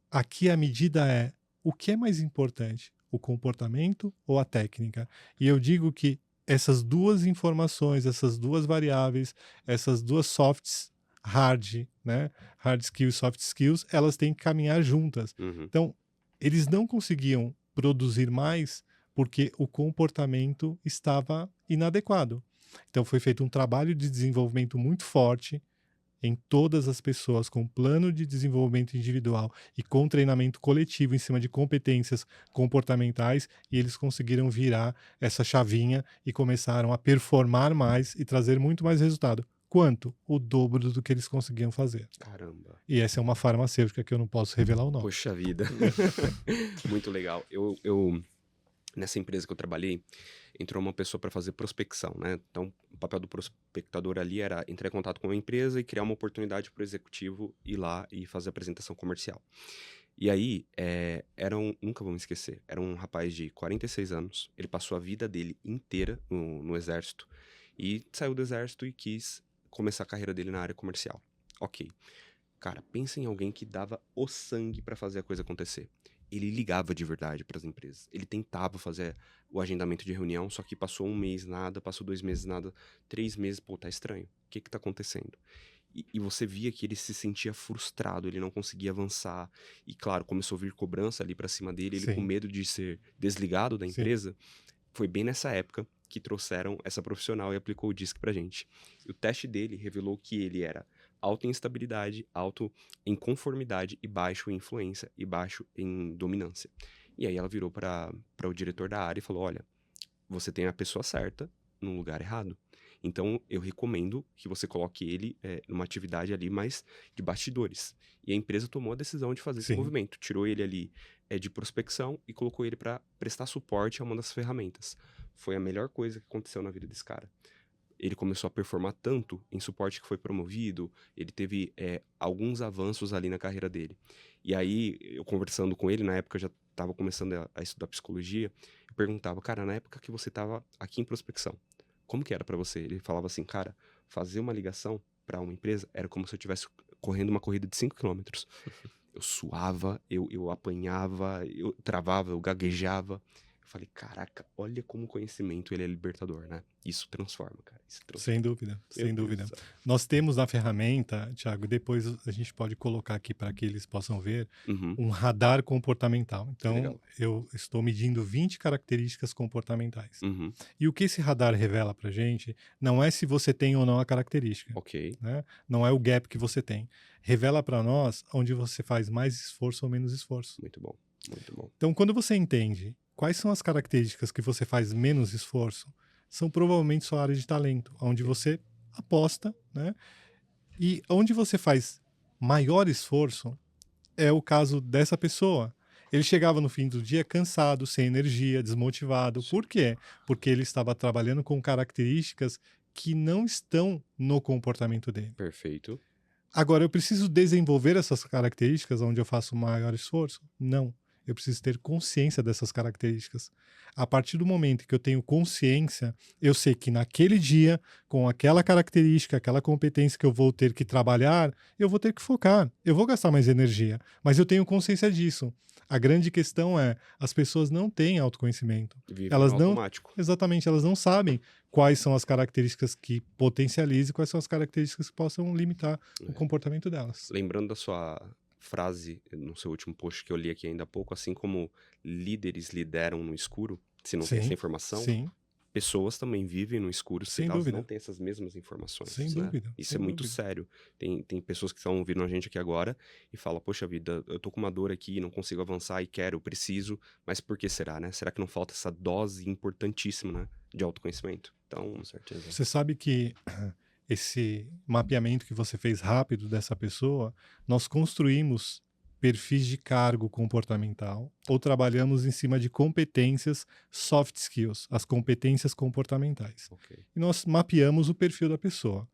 aqui a medida é o que é mais importante, o comportamento ou a técnica? E eu digo que essas duas informações, essas duas variáveis, essas duas softs, hard, né? Hard skills, soft skills, elas têm que caminhar juntas. Uhum. Então, eles não conseguiam produzir mais porque o comportamento estava inadequado. Então, foi feito um trabalho de desenvolvimento muito forte em todas as pessoas, com plano de desenvolvimento individual e com treinamento coletivo em cima de competências comportamentais, e eles conseguiram virar essa chavinha e começaram a performar mais e trazer muito mais resultado. Quanto? O dobro do que eles conseguiam fazer. Caramba. E essa é uma farmacêutica que eu não posso revelar o nome. Poxa vida. Muito legal. Nessa empresa que eu trabalhei, entrou uma pessoa para fazer prospecção, né? Então, o papel do prospectador ali era entrar em contato com a empresa e criar uma oportunidade para o executivo ir lá e fazer a apresentação comercial. E aí, nunca vou me esquecer, era um rapaz de 46 anos, ele passou a vida dele inteira no exército e saiu do exército e quis começar a carreira dele na área comercial. Ok. Cara, pensa em alguém que dava o sangue para fazer a coisa acontecer. Ele ligava de verdade para as empresas. Ele tentava fazer o agendamento de reunião, só que passou 1 mês nada, passou 2 meses nada, 3 meses, pô, tá estranho. O que tá acontecendo? E você via que ele se sentia frustrado, ele não conseguia avançar. E claro, começou a vir cobrança ali para cima dele, ele Sim. com medo de ser desligado da Sim. empresa. Foi bem nessa época que trouxeram essa profissional e aplicou o DISC pra gente. E o teste dele revelou que ele era alto em instabilidade, alto em conformidade e baixo em influência e baixo em dominância. E aí ela virou para o diretor da área e falou, olha, você tem a pessoa certa no lugar errado. Então, eu recomendo que você coloque ele numa atividade ali mais de bastidores. E a empresa tomou a decisão de fazer esse Sim. movimento. Tirou ele ali de prospecção e colocou ele para prestar suporte a uma das ferramentas. Foi a melhor coisa que aconteceu na vida desse cara. Ele começou a performar tanto em suporte que foi promovido, ele teve alguns avanços ali na carreira dele. E aí, eu conversando com ele, na época eu já estava começando a estudar psicologia, eu perguntava, cara, na época que você estava aqui em prospecção, como que era para você? Ele falava assim, cara, fazer uma ligação para uma empresa era como se eu estivesse correndo uma corrida de 5 quilômetros. Eu suava, eu apanhava, eu travava, eu gaguejava. Eu falei, caraca, olha como o conhecimento ele é libertador, né? Isso transforma, cara. Isso transforma. Sem dúvida, sem Meu Deus dúvida. do céu. Nós temos na ferramenta, Thiago, depois a gente pode colocar aqui para que eles possam ver, Uhum. um radar comportamental. Então, Legal. eu estou medindo 20 características comportamentais. Uhum. E o que esse radar revela para gente não é se você tem ou não a característica, Ok. né? Não é o gap que você tem. Revela para nós onde você faz mais esforço ou menos esforço. Muito bom. Muito bom. Então, quando você entende quais são as características que você faz menos esforço, são provavelmente sua área de talento, onde você aposta, né? E onde você faz maior esforço é o caso dessa pessoa. Ele chegava no fim do dia cansado, sem energia, desmotivado. Por quê? Porque ele estava trabalhando com características que não estão no comportamento dele. Perfeito. Agora, eu preciso desenvolver essas características onde eu faço maior esforço? Não. eu preciso ter consciência dessas características. A partir do momento que eu tenho consciência, eu sei que naquele dia, com aquela característica, aquela competência que eu vou ter que trabalhar, eu vou ter que focar, eu vou gastar mais energia, mas eu tenho consciência disso. A grande questão é, as pessoas não têm autoconhecimento. Vive Elas no não, automático. exatamente, elas não sabem quais são as características que potencializam e quais são as características que possam limitar o comportamento delas. Lembrando da sua frase no seu último post que eu li aqui ainda há pouco, assim como líderes lideram no escuro, se não tem essa informação, sim, pessoas também vivem no escuro se Sem elas dúvida. não têm essas mesmas informações, Sem né? dúvida, Isso sem é muito dúvida. sério. Tem pessoas que estão ouvindo a gente aqui agora e falam, poxa vida, eu tô com uma dor aqui, não consigo avançar e quero, preciso, mas por que será, né? Será que não falta essa dose importantíssima, né, de autoconhecimento? Então, Com certeza. Você sabe que esse mapeamento que você fez rápido dessa pessoa, nós construímos perfis de cargo comportamental ou trabalhamos em cima de competências soft skills, as competências comportamentais. ok. E nós mapeamos o perfil da pessoa.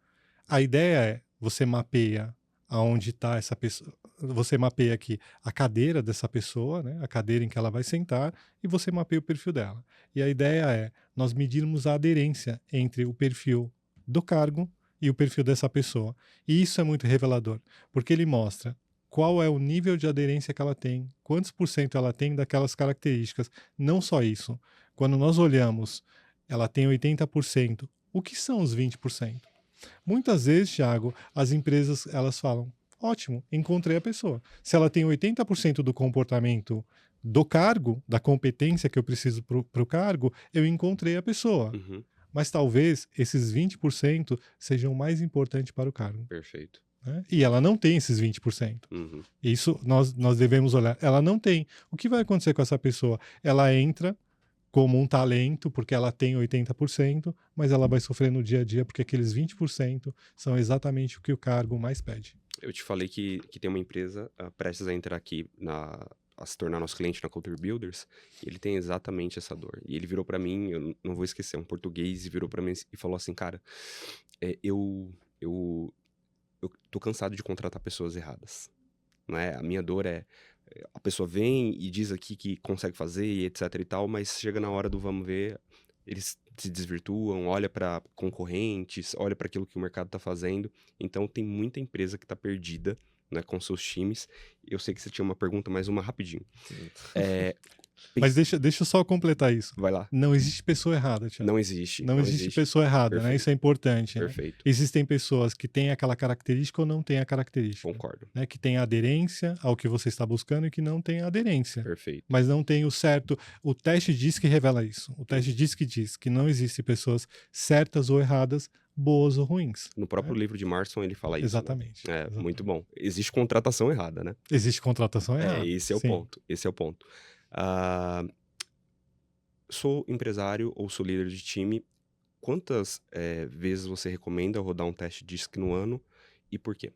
A ideia é, você mapeia aonde está essa pessoa, você mapeia aqui a cadeira dessa pessoa, né, a cadeira em que ela vai sentar, e você mapeia o perfil dela. E a ideia é nós medirmos a aderência entre o perfil do cargo e o perfil dessa pessoa. E isso é muito revelador, porque ele mostra qual é o nível de aderência que ela tem, quantos por cento ela tem daquelas características. Não só isso, quando nós olhamos, ela tem 80%, o que são os 20%? Muitas vezes, Thiago, as empresas elas falam, ótimo, encontrei a pessoa. Se ela tem 80% do comportamento do cargo, da competência que eu preciso para o cargo, eu encontrei a pessoa. Uhum, Mas talvez esses 20% sejam mais importantes para o cargo. perfeito. Né? E ela não tem esses 20%. Uhum, Isso nós devemos olhar. Ela não tem. O que vai acontecer com essa pessoa? Ela entra como um talento, porque ela tem 80%, mas ela vai sofrer no dia a dia, porque aqueles 20% são exatamente o que o cargo mais pede. eu te falei que tem uma empresa prestes a entrar aqui a se tornar nosso cliente na Culture Builders, e ele tem exatamente essa dor. E ele virou pra mim, eu não vou esquecer, um português, e virou pra mim e falou assim, cara, eu tô cansado de contratar pessoas erradas. Né? A minha dor é, a pessoa vem e diz aqui que consegue fazer e etc e tal, mas chega na hora do vamos ver, eles se desvirtuam, olha para concorrentes, olha para aquilo que o mercado está fazendo. Então tem muita empresa que está perdida, né, com seus times. Eu sei que você tinha uma pergunta, mas uma rapidinho. É, Mas deixa eu só completar isso. vai lá. Não existe pessoa errada, Thiago. Não existe. Não existe pessoa errada, né? Perfeito. Isso é importante. Né? Perfeito. Existem pessoas que têm aquela característica ou não têm a característica. Concordo. Né? Que têm aderência ao que você está buscando e que não têm aderência. Perfeito. Mas não tem o certo. O teste diz que revela isso. O teste diz que não existe pessoas certas ou erradas, boas ou ruins. No próprio livro de Marson ele fala isso. Exatamente. Né? Exatamente. Muito bom. Existe contratação errada, né? Existe contratação errada. Esse é o Sim. ponto. Esse é o ponto. Sou empresário ou sou líder de time. Quantas vezes você recomenda rodar um teste DISC no ano e por quê?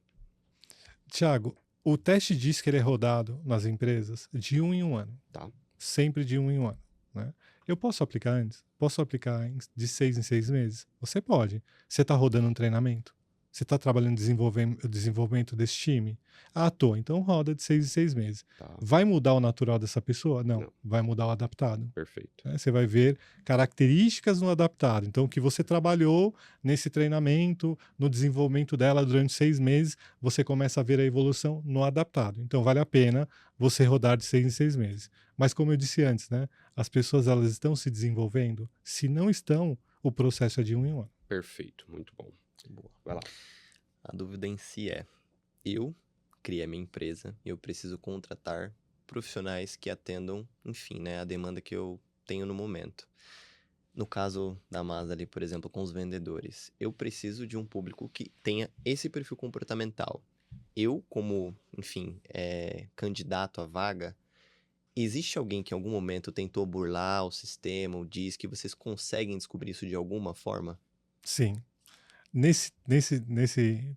Tiago, o teste diz que ele é rodado nas empresas de 1 em 1 ano. Tá. Sempre de 1 em 1 ano. Né? Eu posso aplicar antes? Posso aplicar de 6 em 6 meses? Você pode. Você está rodando um treinamento? Você está trabalhando o desenvolvimento desse time? Ah, tô. Então roda de 6 em 6 meses. Tá. Vai mudar o natural dessa pessoa? Não. Vai mudar o adaptado. Perfeito. Né? Você vai ver características no adaptado. Então, o que você trabalhou nesse treinamento, no desenvolvimento dela durante 6 meses, você começa a ver a evolução no adaptado. Então, vale a pena você rodar de 6 em 6 meses. Mas, como eu disse antes, né? As pessoas elas estão se desenvolvendo? Se não estão, o processo é de 1 em 1 ano. Perfeito. Muito bom. Boa. Vai lá. A dúvida em si é, eu criei a minha empresa e eu preciso contratar profissionais que atendam, enfim, né, a demanda que eu tenho no momento. No caso da Mazda ali, por exemplo, com os vendedores, eu preciso de um público que tenha esse perfil comportamental. Eu, como, enfim, candidato à vaga, existe alguém que em algum momento tentou burlar o sistema ou diz que vocês conseguem descobrir isso de alguma forma? Sim. Nesse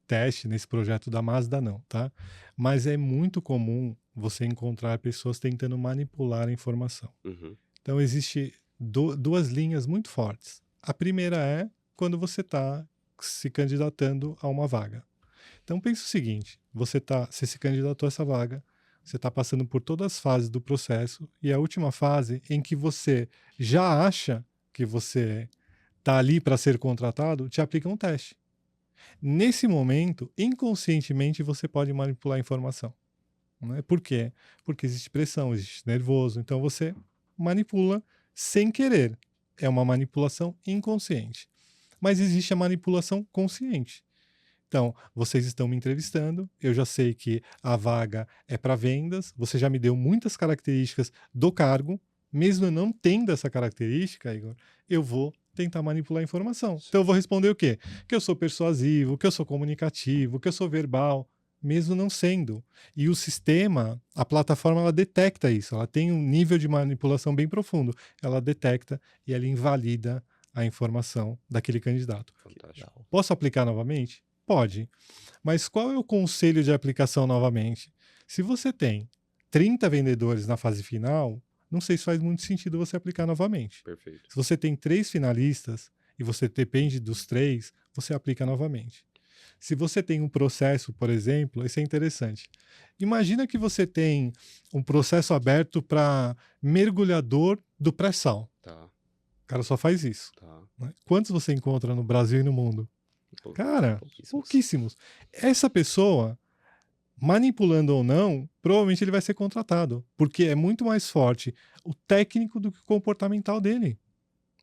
teste, nesse projeto da Mazda, não, tá? Mas é muito comum você encontrar pessoas tentando manipular a informação. Uhum. Então, existe duas linhas muito fortes. A primeira é quando você está se candidatando a uma vaga. Então, pense o seguinte, você se candidatou a essa vaga, você está passando por todas as fases do processo e a última fase em que você já acha que você está ali para ser contratado, te aplica um teste. Nesse momento, inconscientemente, você pode manipular a informação. Né? Por quê? Porque existe pressão, existe nervoso, então você manipula sem querer. É uma manipulação inconsciente. Mas existe a manipulação consciente. Então, vocês estão me entrevistando, eu já sei que a vaga é para vendas, você já me deu muitas características do cargo, mesmo eu não tendo essa característica, Igor, eu vou tentar manipular a informação. Então, eu vou responder o quê? Que eu sou persuasivo, que eu sou comunicativo, que eu sou verbal, mesmo não sendo. E o sistema, a plataforma, ela detecta isso, ela tem um nível de manipulação bem profundo, ela detecta e ela invalida a informação daquele candidato. Fantástico. Posso aplicar novamente? Pode. Mas qual é o conselho de aplicação novamente? Se você tem 30 vendedores na fase final, não sei se faz muito sentido você aplicar novamente. Perfeito. Se você tem 3 finalistas e você depende dos 3, você aplica novamente. Se você tem um processo, por exemplo, isso é interessante. Imagina que você tem um processo aberto para mergulhador do pré-sal. Tá, O cara só faz isso. tá. Né? Quantos você encontra no Brasil e no mundo? Cara, Pouquíssimos. pouquíssimos. Essa pessoa, manipulando ou não, provavelmente ele vai ser contratado, porque é muito mais forte o técnico do que o comportamental dele.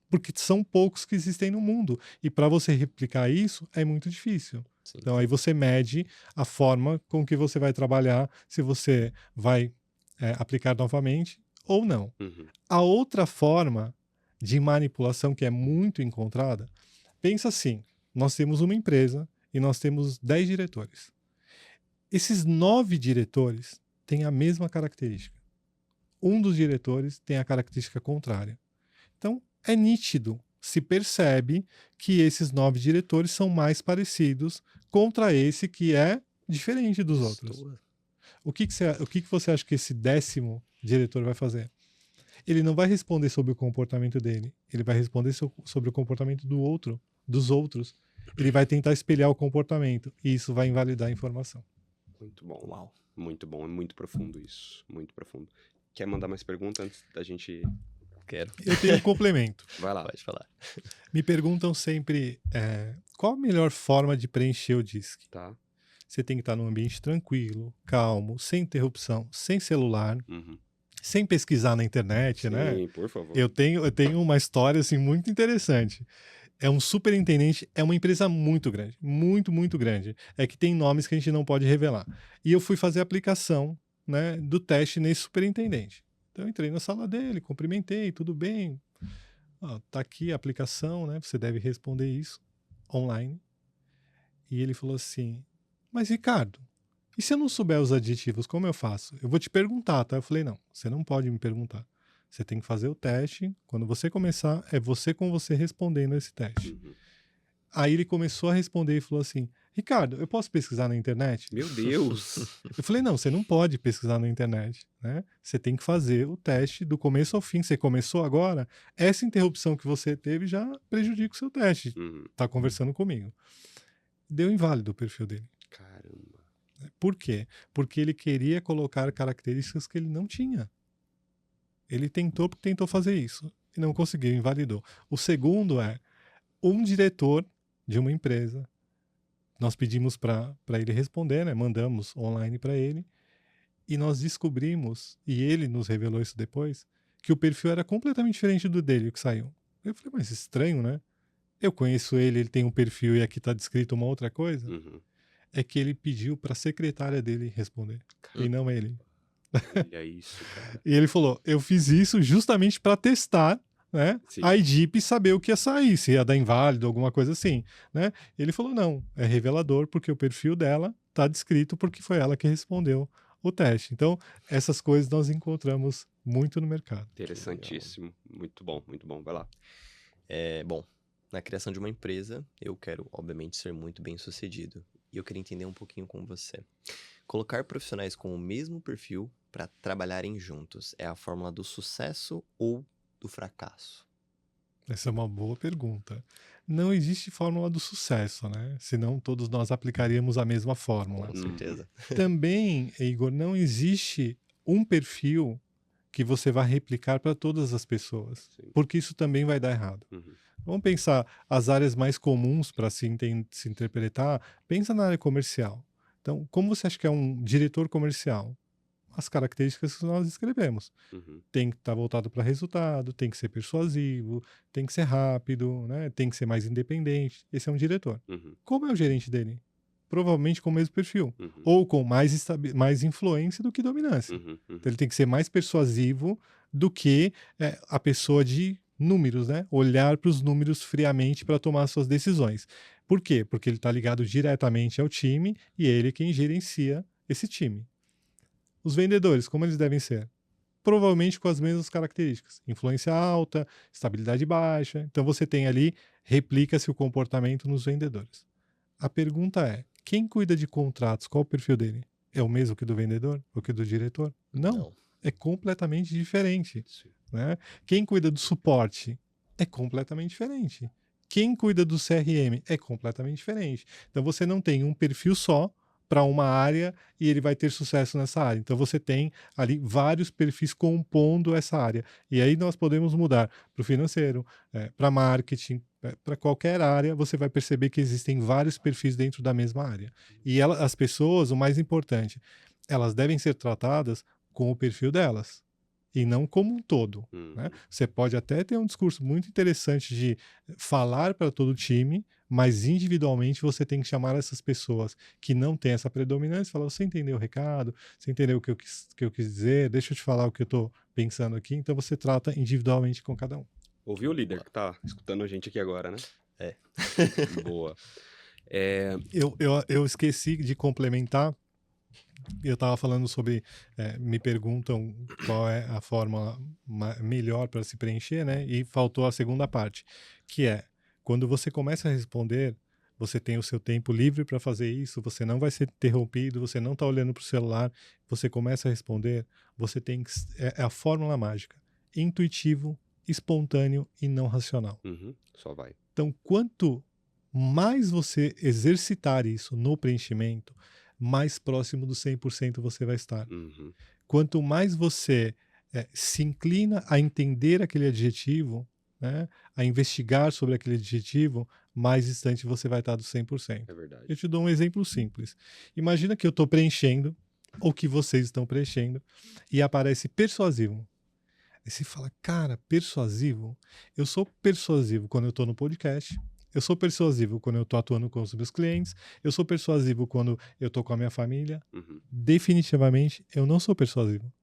Porque são poucos que existem no mundo. E para você replicar isso é muito difícil. Sim. Então aí você mede a forma com que você vai trabalhar, se você vai aplicar novamente ou não. Uhum. A outra forma de manipulação que é muito encontrada, pensa assim, nós temos uma empresa e nós temos 10 diretores. Esses 9 diretores têm a mesma característica. Um dos diretores tem a característica contrária. Então, é nítido, se percebe que esses 9 diretores são mais parecidos contra esse que é diferente dos outros. O que você acha que esse 10º diretor vai fazer? Ele não vai responder sobre o comportamento dele, ele vai responder sobre o comportamento dos outros. Ele vai tentar espelhar o comportamento e isso vai invalidar a informação. Muito bom. Uau. Muito bom, é muito profundo isso. Muito profundo. Quer mandar mais perguntas antes da gente... Quero. Eu tenho um complemento. Vai lá. Pode falar. Me perguntam sempre qual a melhor forma de preencher o DISC. Tá. Você tem que estar num ambiente tranquilo, calmo, sem interrupção, sem celular, Uhum. sem pesquisar na internet, Sim, né? por favor. Eu tenho uma história assim muito interessante. É um superintendente, é uma empresa muito grande, muito, muito grande. É que tem nomes que a gente não pode revelar. E eu fui fazer a aplicação, né, do teste nesse superintendente. Então eu entrei na sala dele, cumprimentei, tudo bem. Tá aqui a aplicação, né? Você deve responder isso online. E ele falou assim: mas Ricardo, e se eu não souber os adjetivos, como eu faço? Eu vou te perguntar, tá? Eu falei: não, você não pode me perguntar. Você tem que fazer o teste. Quando você começar, é você com você respondendo esse teste. Uhum. Aí ele começou a responder e falou assim: Ricardo, eu posso pesquisar na internet? Meu Deus! Eu falei: não, você não pode pesquisar na internet, né? Você tem que fazer o teste do começo ao fim. Você começou agora, essa interrupção que você teve já prejudica o seu teste. Uhum. Tá conversando comigo. Deu inválido o perfil dele. Caramba. Por quê? Porque ele queria colocar características que ele não tinha. Ele tentou fazer isso e não conseguiu, invalidou. O segundo é um diretor de uma empresa. Nós pedimos para ele responder, né? Mandamos online para ele e nós descobrimos, e ele nos revelou isso depois, que o perfil era completamente diferente do dele, o que saiu. Eu falei: mas estranho, né? Eu conheço ele tem um perfil e aqui está descrito uma outra coisa. Uhum. É que ele pediu para a secretária dele responder e não ele. E é isso, cara. E ele falou: eu fiz isso justamente para testar, né, Sim. a equipe saber o que ia sair, se ia dar inválido, alguma coisa assim, né? Ele falou: não, é revelador porque o perfil dela está descrito porque foi ela que respondeu o teste. Então, essas coisas nós encontramos muito no mercado. Interessantíssimo. Muito bom, muito bom. Vai lá. Bom, na criação de uma empresa, eu quero, obviamente, ser muito bem sucedido. E eu queria entender um pouquinho com você. Colocar profissionais com o mesmo perfil para trabalharem juntos é a fórmula do sucesso ou do fracasso? Essa é uma boa pergunta. Não existe fórmula do sucesso, né? Senão todos nós aplicaríamos a mesma fórmula. Com certeza. Também, Igor, não existe um perfil que você vai replicar para todas as pessoas, Sim. porque isso também vai dar errado. Uhum. Vamos pensar as áreas mais comuns para se interpretar. Pensa na área comercial. Então, como você acha que é um diretor comercial? As características que nós escrevemos. Uhum. Tem que estar voltado para resultado, tem que ser persuasivo, tem que ser rápido, né? Tem que ser mais independente. Esse é um diretor. Uhum. Como é o gerente dele? Provavelmente com o mesmo perfil. Uhum. Ou com mais influência do que dominância. Uhum. Uhum. Então, ele tem que ser mais persuasivo do que a pessoa de números, né? Olhar para os números friamente para tomar suas decisões. Por quê? Porque ele está ligado diretamente ao time e ele é quem gerencia esse time. Os vendedores, como eles devem ser? Provavelmente com as mesmas características. Influência alta, estabilidade baixa. Então você tem ali, replica-se o comportamento nos vendedores. A pergunta é, quem cuida de contratos, qual o perfil dele? É o mesmo que do vendedor ou que do diretor? Não. É completamente diferente. Sim. Né? Quem cuida do suporte é completamente diferente. Quem cuida do CRM é completamente diferente. Então você não tem um perfil só para uma área e ele vai ter sucesso nessa área. Então você tem ali vários perfis compondo essa área. E aí nós podemos mudar para o financeiro, para marketing, para qualquer área, você vai perceber que existem vários perfis dentro da mesma área. E as pessoas, o mais importante, elas devem ser tratadas com o perfil delas e não como um todo. Né? Você pode até ter um discurso muito interessante de falar para todo o time, mas individualmente você tem que chamar essas pessoas que não têm essa predominância e falar, você entendeu o recado, você entendeu o que eu quis dizer, deixa eu te falar o que eu estou pensando aqui, então você trata individualmente com cada um. Ouviu o líder que tá escutando a gente aqui agora, né? É. Boa. Eu esqueci de complementar. Eu estava falando sobre, me perguntam qual é a forma melhor para se preencher, né? E faltou a segunda parte, que é, quando você começa a responder, você tem o seu tempo livre para fazer isso, você não vai ser interrompido, você não está olhando para o celular, você começa a responder, você tem que, é a fórmula mágica, intuitivo, espontâneo e não racional. Uhum. Só vai. Então, quanto mais você exercitar isso no preenchimento, mais próximo do 100% você vai estar. Uhum. Quanto mais você se inclina a entender aquele adjetivo, né, a investigar sobre aquele adjetivo, mais distante você vai estar do 100%. É verdade. Eu te dou um exemplo simples. Imagina que eu estou preenchendo, ou que vocês estão preenchendo, e aparece persuasivo. Aí você fala, cara, persuasivo? Eu sou persuasivo quando eu estou no podcast, eu sou persuasivo quando eu estou atuando com os meus clientes, eu sou persuasivo quando eu estou com a minha família. Uhum. Definitivamente, eu não sou persuasivo.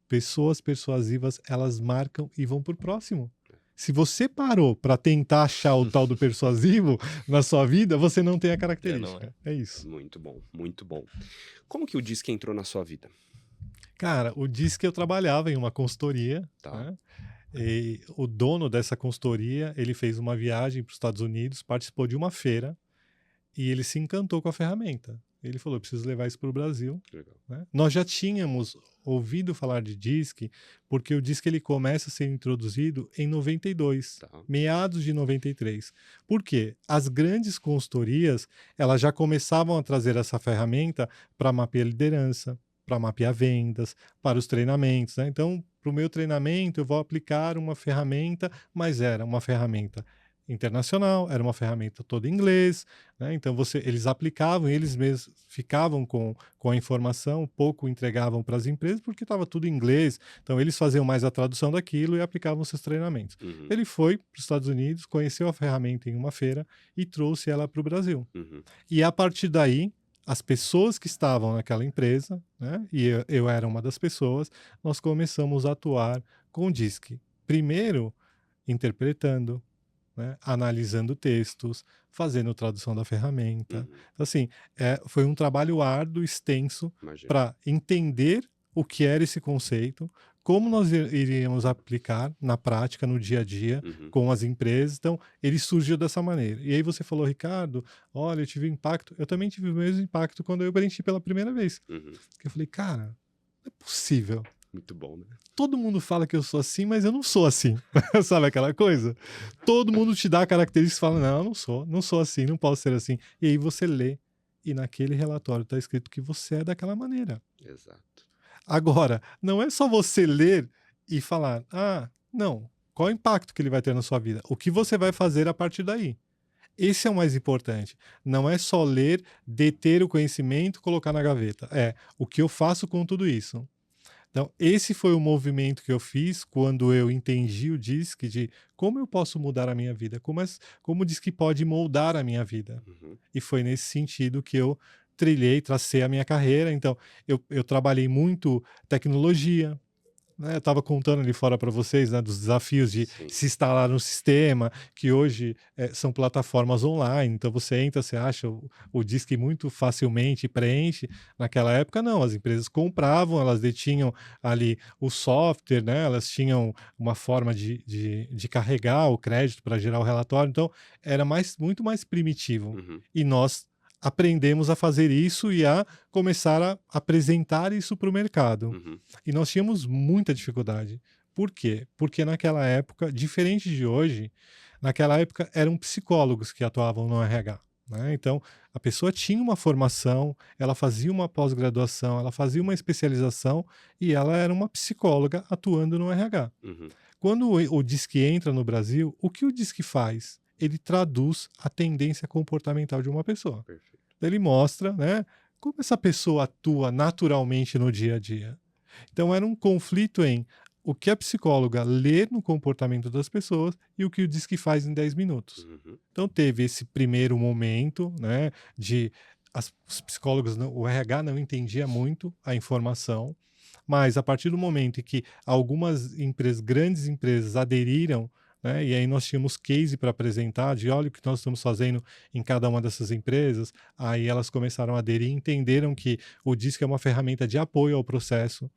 Pessoas persuasivas, elas marcam e vão por próximo. Se você parou para tentar achar o tal do persuasivo na sua vida, você não tem a característica. É isso. Muito bom, muito bom. Como que o Disque entrou na sua vida? Cara, o disse que eu trabalhava em uma consultoria, Tá. né? E o dono dessa consultoria, ele fez uma viagem para os Estados Unidos, participou de uma feira e ele se encantou com a ferramenta. Ele falou, eu preciso levar isso para o Brasil. Legal. Né? Nós já tínhamos ouvido falar de Disque, porque o Disque ele começa a ser introduzido em 92, Tá. meados de 93. Por quê? As grandes consultorias, elas já começavam a trazer essa ferramenta para mapear liderança, para mapear vendas, para os treinamentos. Né? Então, para o meu treinamento, eu vou aplicar uma ferramenta, mas era uma ferramenta internacional, era uma ferramenta toda em inglês, né? Então eles aplicavam, eles mesmos ficavam com a informação, pouco entregavam para as empresas porque estava tudo em inglês, então eles faziam mais a tradução daquilo e aplicavam seus treinamentos. Uhum. Ele foi para os Estados Unidos, conheceu a ferramenta em uma feira e trouxe ela para o Brasil. Uhum. E a partir daí, as pessoas que estavam naquela empresa, né, e eu era uma das pessoas, nós começamos a atuar com o Disque. Primeiro, interpretando, né, analisando textos, fazendo tradução da ferramenta. Uhum. Então, assim, foi um trabalho árduo, extenso, Imagina. para entender o que era esse conceito, como nós iríamos aplicar na prática, no dia a dia, Uhum. com as empresas. Então, ele surgiu dessa maneira. E aí você falou, Ricardo, olha, eu tive impacto. Eu também tive o mesmo impacto quando eu preenchi pela primeira vez. Uhum. Eu falei, cara, não é possível. Muito bom, né? Todo mundo fala que eu sou assim, mas eu não sou assim. Sabe aquela coisa? Todo mundo te dá características e fala, não, eu não sou assim, não posso ser assim. E aí você lê, e naquele relatório está escrito que você é daquela maneira. Exato. Agora, não é só você ler e falar, não, qual é o impacto que ele vai ter na sua vida? O que você vai fazer a partir daí? Esse é o mais importante. Não é só ler, deter o conhecimento, colocar na gaveta. É o que eu faço com tudo isso. Então, esse foi o movimento que eu fiz quando eu entendi o DISC de como eu posso mudar a minha vida, como o DISC pode moldar a minha vida. Uhum. E foi nesse sentido que eu tracei a minha carreira. Então, eu trabalhei muito tecnologia, né? Eu estava contando ali fora para vocês, né, dos desafios de Sim. se instalar no sistema, que hoje são plataformas online, então você entra, você acha o DISC muito facilmente e preenche. Naquela época, não, as empresas compravam, elas detinham ali o software, né? Elas tinham uma forma de carregar o crédito para gerar o relatório, então era muito mais primitivo. Uhum. E nós aprendemos a fazer isso e a começar a apresentar isso para o mercado. Uhum. E nós tínhamos muita dificuldade. Por quê? Porque naquela época, diferente de hoje, naquela época eram psicólogos que atuavam no RH. Né? Então, a pessoa tinha uma formação, ela fazia uma pós-graduação, ela fazia uma especialização e ela era uma psicóloga atuando no RH. Uhum. Quando o DISC entra no Brasil, o que o DISC faz? Ele traduz a tendência comportamental de uma pessoa. Perfeito. Ele mostra, né, como essa pessoa atua naturalmente no dia a dia. Então era um conflito em o que a psicóloga lê no comportamento das pessoas e o que o DISC faz em 10 minutos. Uhum. Então teve esse primeiro momento, né, de os psicólogos, o RH não entendia muito a informação, mas a partir do momento em que algumas empresas, grandes empresas aderiram, né, e aí nós tínhamos case para apresentar de olha o que nós estamos fazendo em cada uma dessas empresas, aí elas começaram a aderir e entenderam que o DISC é uma ferramenta de apoio ao processo.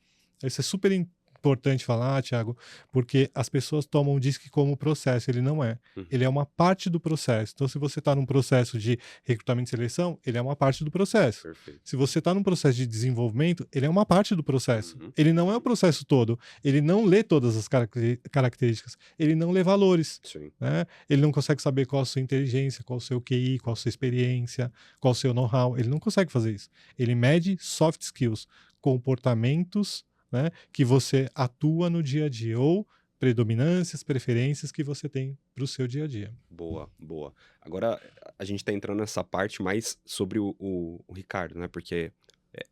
Isso é super importante falar, Thiago, porque as pessoas tomam o DISC como processo, ele não é. Uhum. Ele é uma parte do processo. Então, se você está num processo de recrutamento e seleção, ele é uma parte do processo. Perfeito. Se você está num processo de desenvolvimento, ele é uma parte do processo. Uhum. Ele não é o processo todo. Ele não lê todas as características. Ele não lê valores. Sim. Né? Ele não consegue saber qual a sua inteligência, qual o seu QI, qual a sua experiência, qual o seu know-how. Ele não consegue fazer isso. Ele mede soft skills, comportamentos, né, que você atua no dia a dia, ou predominâncias, preferências que você tem para o seu dia a dia. Boa, boa. Agora a gente tá entrando nessa parte mais sobre o Ricardo, né? Porque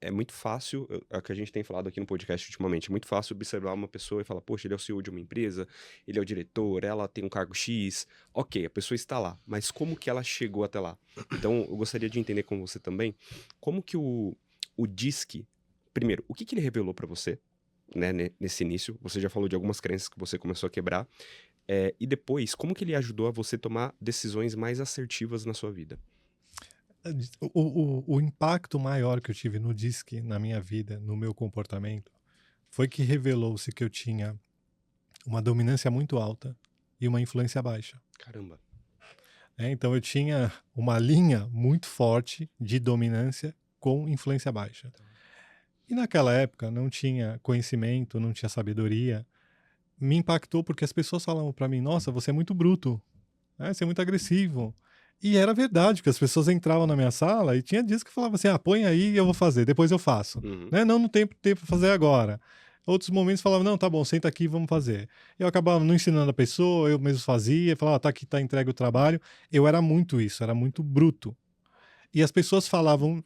é muito fácil, é o que a gente tem falado aqui no podcast ultimamente, é muito fácil observar uma pessoa e falar, poxa, ele é o CEO de uma empresa, ele é o diretor, ela tem um cargo X, ok, a pessoa está lá, mas como que ela chegou até lá? Então eu gostaria de entender com você também, como que o DISC, primeiro, o que ele revelou para você, né, nesse início? Você já falou de algumas crenças que você começou a quebrar, e depois, como que ele ajudou a você tomar decisões mais assertivas na sua vida? O impacto maior que eu tive no DISC na minha vida, no meu comportamento, foi que revelou-se que eu tinha uma dominância muito alta e uma influência baixa. Caramba. Então eu tinha uma linha muito forte de dominância com influência baixa. E naquela época não tinha conhecimento, não tinha sabedoria. Me impactou porque as pessoas falavam para mim, nossa, você é muito bruto, né? Você é muito agressivo. E era verdade, porque as pessoas entravam na minha sala e tinha dias que falavam assim, põe aí e eu vou fazer, depois eu faço. Uhum. Né? Não tem tempo para fazer agora. Outros momentos falavam, não, tá bom, senta aqui e vamos fazer. Eu acabava não ensinando a pessoa, eu mesmo fazia, falava, tá aqui, tá entregue o trabalho. Eu era muito isso, era muito bruto. E as pessoas falavam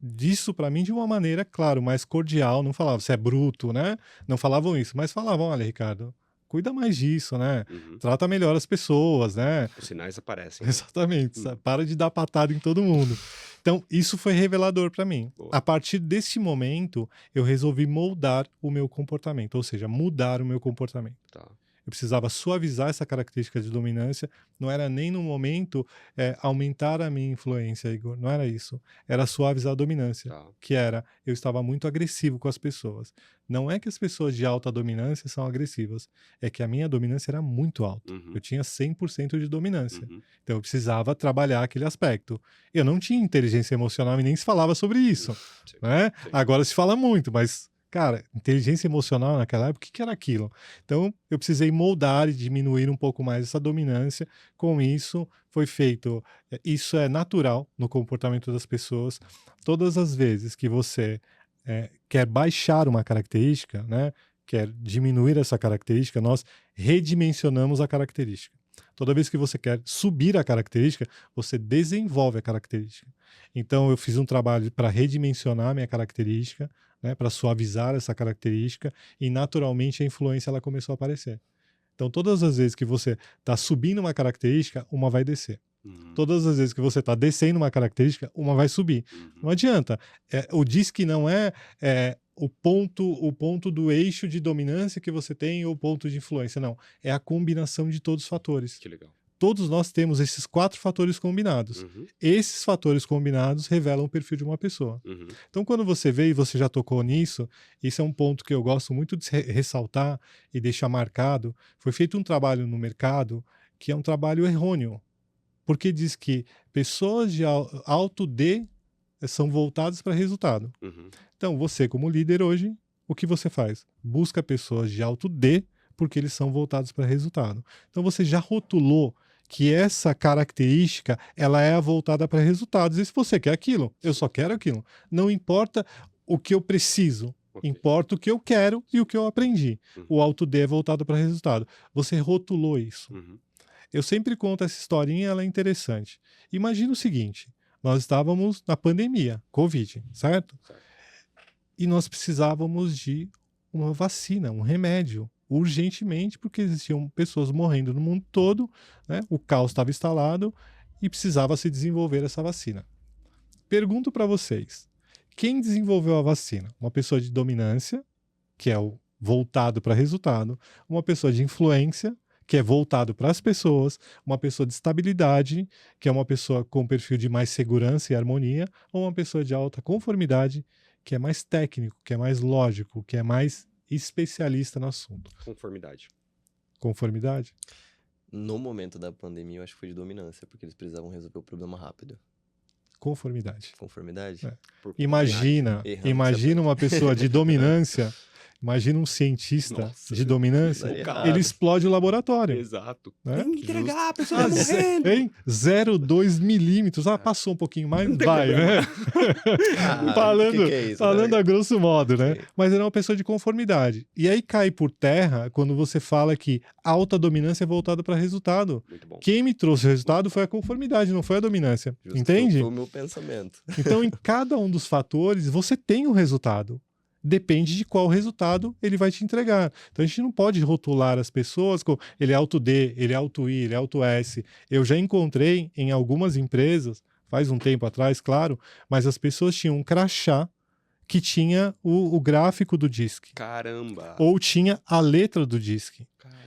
disso para mim de uma maneira, claro, mais cordial, não falavam, você é bruto, né? Não falavam isso, mas falavam, olha, Ricardo, cuida mais disso, né? Uhum. Trata melhor as pessoas, né? Os sinais aparecem. Né? Exatamente, para de dar patada em todo mundo. Então, isso foi revelador para mim. Boa. A partir desse momento, eu resolvi moldar o meu comportamento, ou seja, mudar o meu comportamento. Tá. Eu precisava suavizar essa característica de dominância, não era nem no momento aumentar a minha influência, Igor, não era isso. Era suavizar a dominância, Tá. que era, eu estava muito agressivo com as pessoas. Não é que as pessoas de alta dominância são agressivas, é que a minha dominância era muito alta. Uhum. Eu tinha 100% de dominância. Uhum. Então eu precisava trabalhar aquele aspecto. Eu não tinha inteligência emocional e nem se falava sobre isso. Sim. Né? Sim. Agora se fala muito, mas Cara, inteligência emocional naquela época, o que que era aquilo? Então, eu precisei moldar e diminuir um pouco mais essa dominância. Com isso, foi feito. Isso é natural no comportamento das pessoas. Todas as vezes que você quer baixar uma característica, né, quer diminuir essa característica, nós redimensionamos a característica. Toda vez que você quer subir a característica, você desenvolve a característica. Então, eu fiz um trabalho para redimensionar a minha característica, né, para suavizar essa característica, e naturalmente a influência ela começou a aparecer. Então, todas as vezes que você está subindo uma característica, uma vai descer. Todas as vezes que você está descendo uma característica, uma vai subir. Não adianta. O DISC não é, o ponto do eixo de dominância que você tem ou o ponto de influência. Não. É a combinação de todos os fatores. Que legal. Todos nós temos esses 4 fatores combinados. Esses fatores combinados revelam o perfil de uma pessoa. Então, quando você vê, e você já tocou nisso, isso é um ponto que eu gosto muito de ressaltar e deixar marcado. Foi feito um trabalho no mercado que é um trabalho errôneo, porque diz que pessoas de alto D são voltadas para resultado. Então, você como líder hoje, o que você faz? Busca pessoas de alto D, porque eles são voltados para resultado. Então, você já rotulou que essa característica ela é voltada para resultados. E se você quer aquilo, eu só quero aquilo. Não importa o que eu preciso, importa o que eu quero e o que eu aprendi. O alto D é voltado para resultado. Você rotulou isso. Eu sempre conto essa historinha, ela é interessante. Imagina o seguinte, nós estávamos na pandemia, Covid, certo? E nós precisávamos de uma vacina, um remédio, urgentemente, porque existiam pessoas morrendo no mundo todo, né? O caos estava instalado e precisava se desenvolver essa vacina. Pergunto para vocês, quem desenvolveu a vacina? Uma pessoa de dominância, que é o voltado para resultado, uma pessoa de influência, que é voltado para as pessoas, uma pessoa de estabilidade, que é uma pessoa com perfil de mais segurança e harmonia, ou uma pessoa de alta conformidade, que é mais técnico, que é mais lógico, que é mais especialista no assunto. Conformidade? No momento da pandemia, eu acho que foi de dominância, porque eles precisavam resolver o problema rápido. Conformidade. Conformidade? Imagina uma pessoa de dominância. Imagina um cientista de dominância, ele explode o laboratório. Exato. Né? Tem que entregar, a pessoa tá morrendo. 0,2 milímetros. Passou um pouquinho mais, vai, né? Falando a grosso modo, né? Mas ele é uma pessoa de conformidade. E aí cai por terra quando você fala que alta dominância é voltada para resultado. Muito bom. Quem me trouxe o resultado foi a conformidade, não foi a dominância. Entende? Foi o meu pensamento. Então, em cada um dos fatores, você tem um resultado. Depende de qual resultado ele vai te entregar. Então a gente não pode rotular as pessoas com ele é alto D, ele é alto I, ele é alto S. Eu já encontrei em algumas empresas, faz um tempo atrás, claro, mas as pessoas tinham um crachá que tinha o gráfico do DISC. Caramba! Ou tinha a letra do DISC.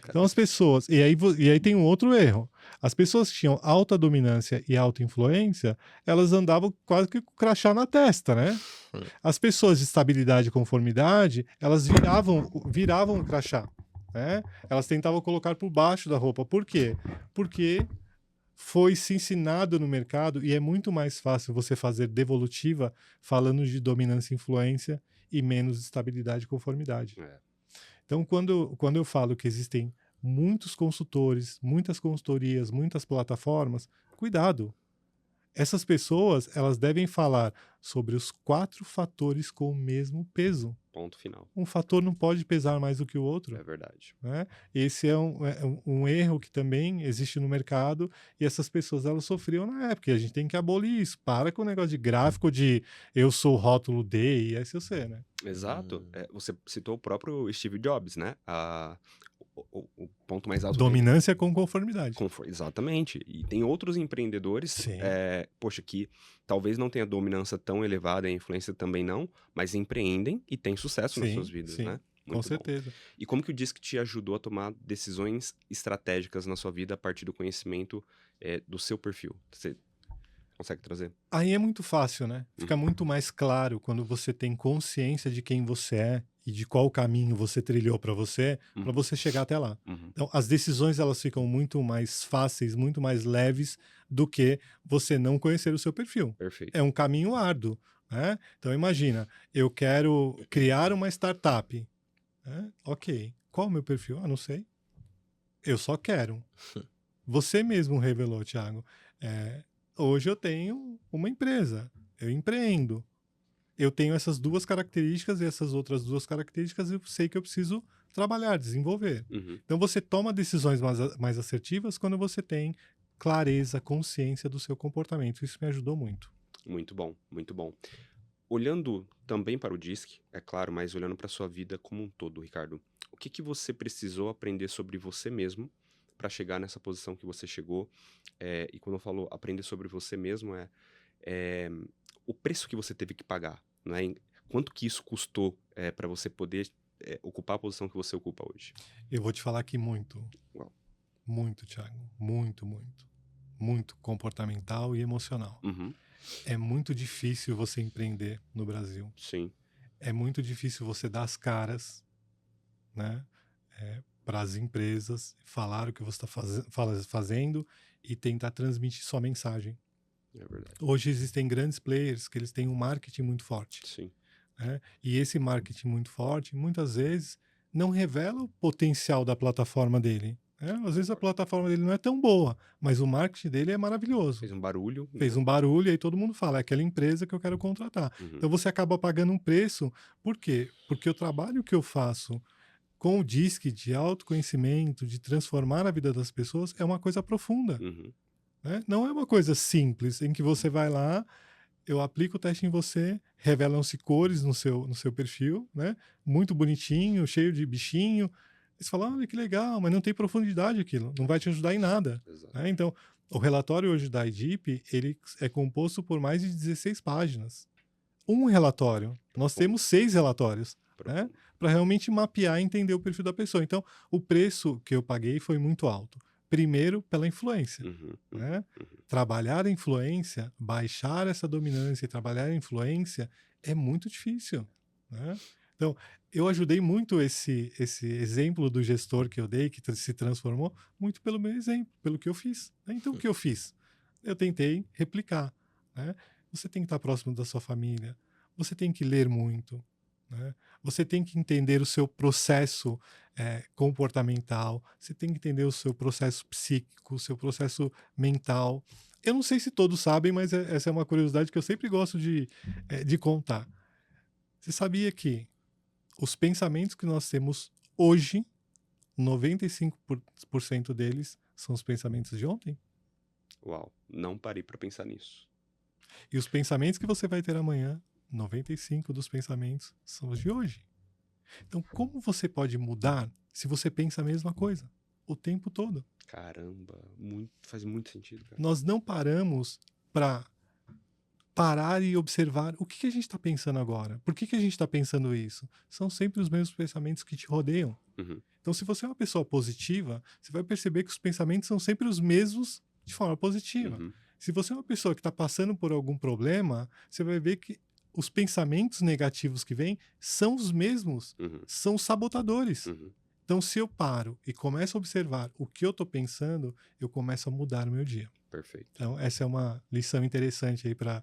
Então as pessoas... E aí tem um outro erro. As pessoas que tinham alta dominância e alta influência, elas andavam quase que com o crachá na testa, né? As pessoas de estabilidade e conformidade, elas viravam o crachá, né? Elas tentavam colocar por baixo da roupa. Por quê? Porque foi se ensinado no mercado e é muito mais fácil você fazer devolutiva falando de dominância e influência e menos estabilidade e conformidade. Então, quando eu falo que existem muitos consultores, muitas consultorias, muitas plataformas, cuidado. Essas pessoas, elas devem falar sobre os 4 fatores com o mesmo peso. Ponto final. Um fator não pode pesar mais do que o outro. É verdade. Né? Esse é um erro que também existe no mercado e essas pessoas, elas sofriam na época. E a gente tem que abolir isso. Para com o negócio de gráfico de eu sou rótulo D e S ou C, né? Exato. Você citou o próprio Steve Jobs, né? O ponto mais alto. Dominância com conformidade. Exatamente. E tem outros empreendedores, que talvez não tenha dominância tão elevada, a influência também não, mas empreendem e têm sucesso nas suas vidas, né? Muito com certeza. Bom. E como que o DISC te ajudou a tomar decisões estratégicas na sua vida a partir do conhecimento do seu perfil? Consegue trazer? Aí é muito fácil, né? Fica Uhum. muito mais claro quando você tem consciência de quem você é e de qual caminho você trilhou para Uhum. você chegar até lá. Uhum. Então, as decisões elas ficam muito mais fáceis, muito mais leves do que você não conhecer o seu perfil. Perfeito. É um caminho árduo, né? Então, imagina, eu quero criar uma startup, né? Ok, qual o meu perfil? Ah, não sei. Eu só quero. Você mesmo revelou, Thiago. É, hoje eu tenho uma empresa, eu empreendo. Eu tenho essas duas características e essas outras duas características eu sei que eu preciso trabalhar, desenvolver. Uhum. Então você toma decisões mais assertivas quando você tem clareza, consciência do seu comportamento. Isso me ajudou muito. Muito bom, muito bom. Olhando também para o DISC, é claro, mas olhando para sua vida como um todo, Ricardo, o que que você precisou aprender sobre você mesmo para chegar nessa posição que você chegou? E quando eu falo aprender sobre você mesmo, é o preço que você teve que pagar, não é? Quanto que isso custou para você poder ocupar a posição que você ocupa hoje? Eu vou te falar que muito, Uau. muito, Thiago. Muito, muito. Muito comportamental e emocional. Uhum, É muito difícil você empreender no Brasil. sim, É muito difícil você dar as caras, né, para as empresas, falar o que você está fazendo e tentar transmitir sua mensagem. é verdade. Hoje existem grandes players que eles têm um marketing muito forte, Sim, né? E esse marketing muito forte, muitas vezes, não revela o potencial da plataforma dele, né? Às vezes a plataforma dele não é tão boa, mas o marketing dele é maravilhoso. fez um barulho, Fez né? um barulho e aí todo mundo fala, é aquela empresa que eu quero contratar. Uhum, Então você acaba pagando um preço, por quê? Porque o trabalho que eu faço com o DISC de autoconhecimento, de transformar a vida das pessoas, é uma coisa profunda, uhum, né? Não é uma coisa simples, em que você vai lá, eu aplico o teste em você, revelam-se cores no seu perfil, né? Muito bonitinho, cheio de bichinho. Você fala, olha que legal, mas não tem profundidade aquilo, não vai te ajudar em nada, exato. né? Então, o relatório hoje da IDIP, ele é composto por mais de 16 páginas. Um relatório. Nós Profundo, temos 6 relatórios, né? profundo. Para realmente mapear e entender o perfil da pessoa. Então, o preço que eu paguei foi muito alto. Primeiro, pela influência, Uhum, uhum, né? uhum. Trabalhar a influência, baixar essa dominância e trabalhar a influência é muito difícil, né? Então, eu ajudei muito esse exemplo do gestor que eu dei, que se transformou, muito pelo meu exemplo, pelo que eu fiz, né? Então, o que eu fiz? Eu tentei replicar, né? Você tem que estar próximo da sua família, você tem que ler muito, né? Você tem que entender o seu processo comportamental, você tem que entender o seu processo psíquico, o seu processo mental. Eu não sei se todos sabem, mas essa é uma curiosidade que eu sempre gosto de contar. Você sabia que os pensamentos que nós temos hoje, 95% deles são os pensamentos de ontem? Uau, não parei para pensar nisso. E os pensamentos que você vai ter amanhã, 95 dos pensamentos são os de hoje. Então, como você pode mudar se você pensa a mesma coisa o tempo todo? Caramba, faz muito sentido, cara. Nós não paramos para parar e observar o que a gente está pensando agora. Por que a gente está pensando isso? São sempre os mesmos pensamentos que te rodeiam. Uhum, Então, se você é uma pessoa positiva, você vai perceber que os pensamentos são sempre os mesmos de forma positiva. uhum, Se você é uma pessoa que está passando por algum problema, você vai ver que os pensamentos negativos que vêm são os mesmos, uhum, são os sabotadores. uhum. Então, se eu paro e começo a observar o que eu estou pensando, eu começo a mudar o meu dia. Perfeito. Então, essa é uma lição interessante aí para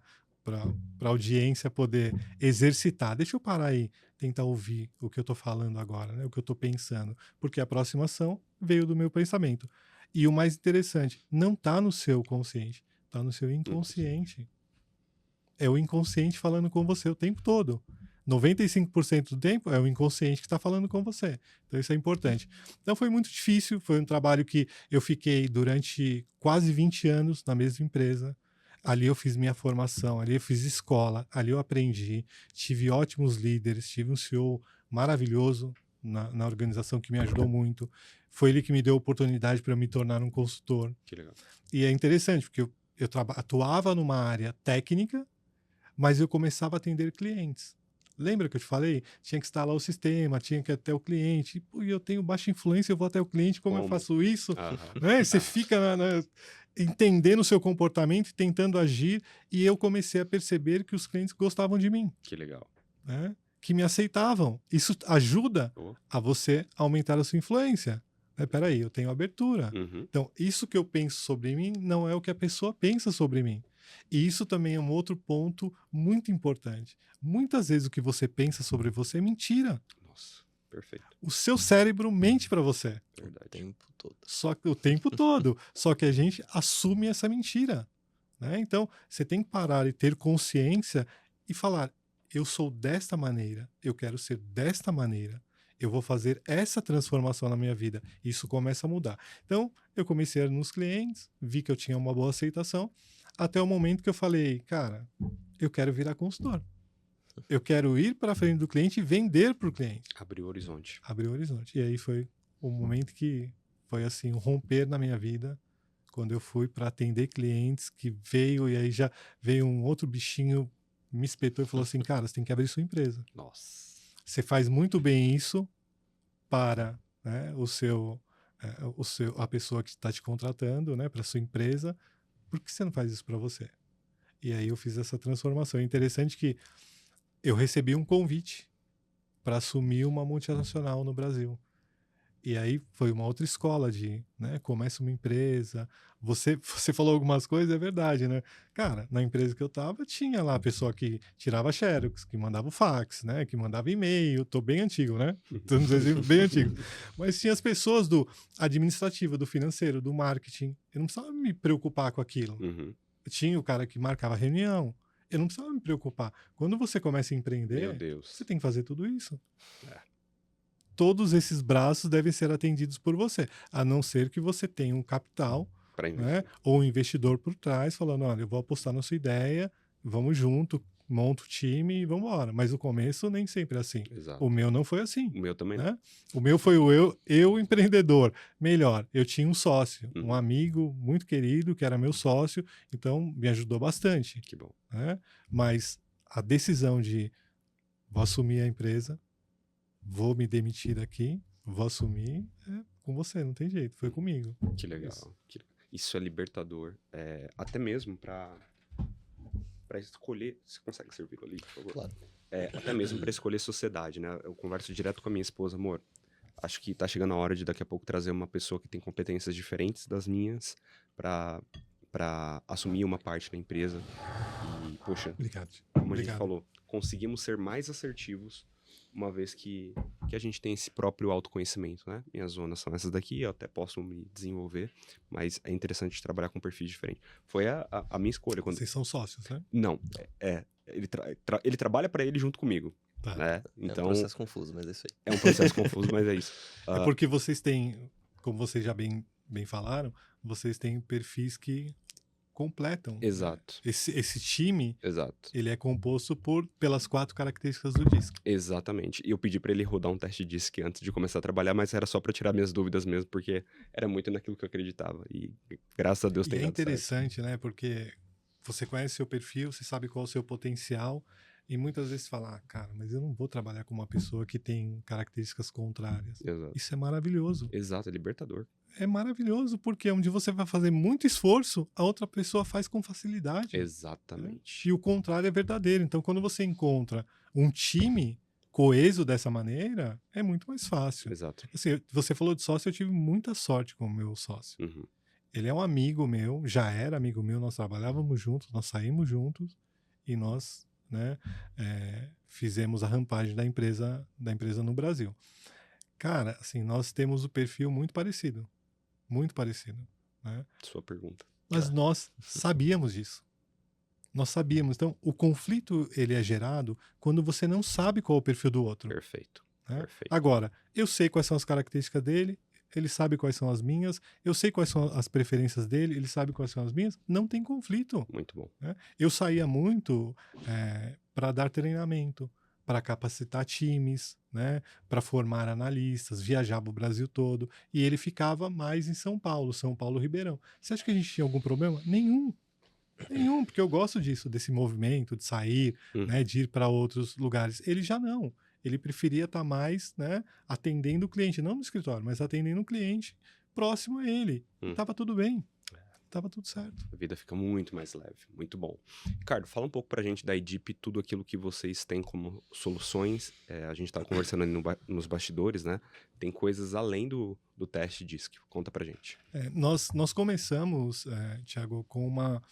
a audiência poder exercitar. Deixa eu parar aí, tentar ouvir o que eu estou falando agora, né? O que eu estou pensando. Porque a próxima ação veio do meu pensamento. E o mais interessante, não está no seu consciente, está no seu inconsciente. É o inconsciente falando com você o tempo todo. 95% do tempo é o inconsciente que está falando com você. Então isso é importante. Então foi muito difícil, foi um trabalho que eu fiquei durante quase 20 anos na mesma empresa. Ali eu fiz minha formação, ali eu fiz escola, ali eu aprendi, tive ótimos líderes, tive um CEO maravilhoso na organização que me ajudou muito. Foi ele que me deu a oportunidade para me tornar um consultor. Que legal. E é interessante, porque eu atuava numa área técnica, mas eu começava a atender clientes. Lembra que eu te falei? Tinha que instalar o sistema, tinha que ir até o cliente. E eu tenho baixa influência, eu vou até o cliente, como eu faço isso? Aham. Né? Você fica entendendo o seu comportamento e tentando agir, e eu comecei a perceber que os clientes gostavam de mim, Que legal. né? Que me aceitavam. Isso ajuda Oh. a você aumentar a sua influência. Né? Peraí, eu tenho abertura. Uhum. Então, isso que eu penso sobre mim não é o que a pessoa pensa sobre mim. E isso também é um outro ponto muito importante. Muitas vezes o que você pensa sobre você é mentira. Nossa, perfeito. O seu cérebro mente para você. O Verdade. tempo todo. Só que o tempo todo. Só que a gente assume essa mentira. Né? Então, você tem que parar e ter consciência e falar: eu sou desta maneira, eu quero ser desta maneira, eu vou fazer essa transformação na minha vida. Isso começa a mudar. Então, eu comecei a ir nos clientes, vi que eu tinha uma boa aceitação, até o momento que eu falei: cara, eu quero virar consultor. Eu quero ir para frente do cliente e vender para o cliente. Abriu o horizonte. Abrir o horizonte. E aí foi o momento que foi assim, um romper na minha vida, quando eu fui para atender clientes, que veio, e aí já veio um outro bichinho, me espetou e falou assim: cara, você tem que abrir sua empresa. Nossa. Você faz muito bem isso para, né, a pessoa que está te contratando, né, para sua empresa. Por que você não faz isso para você? E aí eu fiz essa transformação. É interessante que eu recebi um convite para assumir uma multinacional no Brasil. E aí foi uma outra escola de, né, começa uma empresa. Você falou algumas coisas, é verdade, né? Cara, na empresa que eu tava, tinha lá a pessoa que tirava xerox, que mandava o fax, né, que mandava e-mail. Tô bem antigo, né? Tô nos exemplos bem antigos. Mas tinha as pessoas do administrativo, do financeiro, do marketing. Eu não precisava me preocupar com aquilo. Uhum. Tinha o cara que marcava reunião. Eu não precisava me preocupar. Quando você começa a Meu empreender, Deus. você tem que fazer tudo isso. É. Todos esses braços devem ser atendidos por você, a não ser que você tenha um capital, Para né, investir. ou um investidor por trás, falando: olha, eu vou apostar na sua ideia, vamos junto, monta o time e vamos embora. Mas o começo nem sempre é assim. Exato. O meu não foi assim. O meu também não. Né? O meu foi o eu empreendedor. Melhor, eu tinha um sócio, um Uhum. amigo muito querido, que era meu sócio, então me ajudou bastante. Que bom. Né? Mas a decisão de vou assumir a empresa, vou me demitir daqui, vou assumir, é com você, não tem jeito, foi comigo. Que legal. Isso. Isso é libertador. Até mesmo para escolher. Você consegue servir ali, por favor? Claro. Até mesmo para escolher sociedade, né? Eu converso direto com a minha esposa: amor, acho que tá chegando a hora de daqui a pouco trazer uma pessoa que tem competências diferentes das minhas para assumir uma parte da empresa. E, poxa, Obrigado. como a gente falou, conseguimos ser mais assertivos uma vez que a gente tem esse próprio autoconhecimento, né? Minhas zonas são essas daqui, eu até posso me desenvolver, mas é interessante trabalhar com perfis diferentes. Foi a minha escolha. Quando... Vocês são sócios, né? Não, ele trabalha para ele junto comigo, Tá. né? É um Então, processo confuso, mas é isso aí. é um processo confuso, mas é isso. É porque vocês têm, como vocês já bem falaram, vocês têm perfis que completam. Exato. Esse time, Exato. ele é composto pelas 4 características do DISC. Exatamente. E eu pedi pra ele rodar um teste de DISC antes de começar a trabalhar, mas era só pra tirar minhas dúvidas mesmo, porque era muito naquilo que eu acreditava. E graças a Deus E tem é dado certo. interessante, né? Porque você conhece seu perfil, você sabe qual é o seu potencial, e muitas vezes fala: ah, cara, mas eu não vou trabalhar com uma pessoa que tem características contrárias. Exato. Isso é maravilhoso. Exato, é libertador. É maravilhoso, porque onde você vai fazer muito esforço, a outra pessoa faz com facilidade. Exatamente. E o contrário é verdadeiro. Então, quando você encontra um time coeso dessa maneira, é muito mais fácil. Exato. Assim, você falou de sócio, eu tive muita sorte com o meu sócio. Uhum. Ele é um amigo meu, já era amigo meu, nós trabalhávamos juntos, nós saímos juntos e nós, né, fizemos a rampagem da empresa no Brasil. Cara, assim, nós temos o perfil muito parecido. Muito parecido. Né? Sua pergunta. Mas nós sabíamos disso. Nós sabíamos. Então, o conflito ele é gerado quando você não sabe qual é o perfil do outro. Perfeito. Né? Perfeito. Agora, eu sei quais são as características dele, ele sabe quais são as minhas, eu sei quais são as preferências dele, ele sabe quais são as minhas, não tem conflito. Muito bom. Né? Eu saía muito para dar treinamento, para capacitar times, né, para formar analistas, viajava o Brasil todo, e ele ficava mais em São Paulo, Ribeirão. Você acha que a gente tinha algum problema? Nenhum. Nenhum, porque eu gosto disso, desse movimento, de sair, né, de ir para outros lugares. Ele já não. Ele preferia estar mais, né, atendendo o cliente, não no escritório, mas atendendo o cliente próximo a ele. Estava tudo bem. tava tudo certo. A vida fica muito mais leve. Muito bom. Ricardo, fala um pouco pra gente da IDIP, tudo aquilo que vocês têm como soluções. A gente tava conversando ali nos bastidores, né? Tem coisas além do teste DISC. Conta pra gente. Nós começamos, Thiago, com uma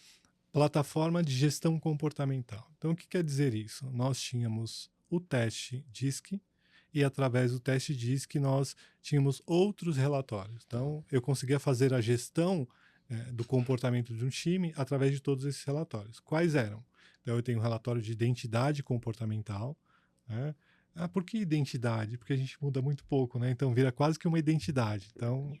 plataforma de gestão comportamental. Então, o que quer dizer isso? Nós tínhamos o teste DISC e, através do teste DISC, nós tínhamos outros relatórios. Então, eu conseguia fazer a gestão do comportamento de um time através de todos esses relatórios. Quais eram? Então, eu tenho um relatório de identidade comportamental, né? Por que identidade? Porque a gente muda muito pouco, né? Então vira quase que uma identidade. Então,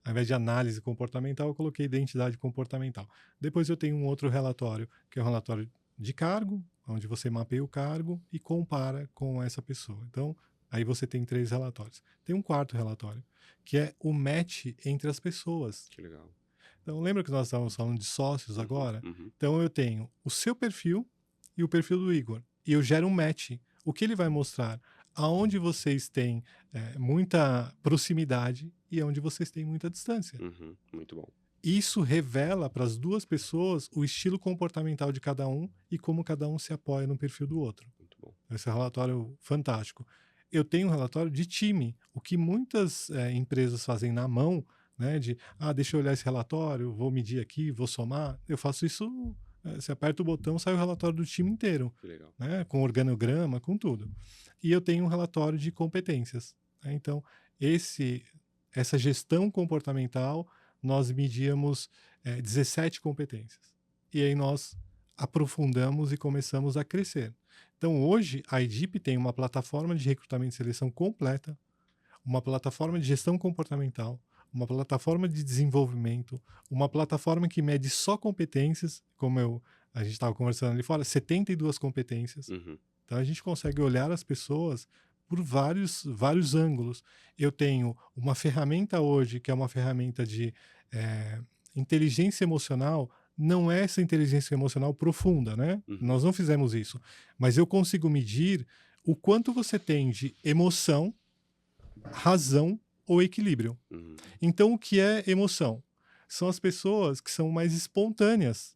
ao invés de análise comportamental, eu coloquei identidade comportamental. Depois eu tenho um outro relatório, que é um relatório de cargo, onde você mapeia o cargo e compara com essa pessoa. Então, aí você tem 3 relatórios. Tem um quarto relatório, que é o match entre as pessoas. Que legal. Então, lembra que nós estávamos falando de sócios agora? Uhum. Então, eu tenho o seu perfil e o perfil do Igor. E eu gero um match. O que ele vai mostrar? Aonde vocês têm muita proximidade e aonde vocês têm muita distância. Uhum. Muito bom. Isso revela para as duas pessoas o estilo comportamental de cada um e como cada um se apoia no perfil do outro. Muito bom. Esse é um relatório fantástico. Eu tenho um relatório de time. O que muitas empresas fazem na mão, né, deixa eu olhar esse relatório, vou medir aqui, vou somar. Eu faço isso, você aperta o botão, sai o relatório do time inteiro. Que legal. Né, com organograma, com tudo. E eu tenho um relatório de competências. Né? Então, essa gestão comportamental, nós medíamos 17 competências. E aí nós aprofundamos e começamos a crescer. Então, hoje, a IDIP tem uma plataforma de recrutamento e seleção completa, uma plataforma de gestão comportamental, uma plataforma de desenvolvimento, uma plataforma que mede só competências, como a gente estava conversando ali fora, 72 competências. Uhum. Então, a gente consegue olhar as pessoas por vários ângulos. Eu tenho uma ferramenta hoje, que é uma ferramenta de inteligência emocional. Não é essa inteligência emocional profunda, né? Uhum. Nós não fizemos isso. Mas eu consigo medir o quanto você tem de emoção, razão ou equilíbrio. Uhum. Então, o que é emoção? São as pessoas que são mais espontâneas.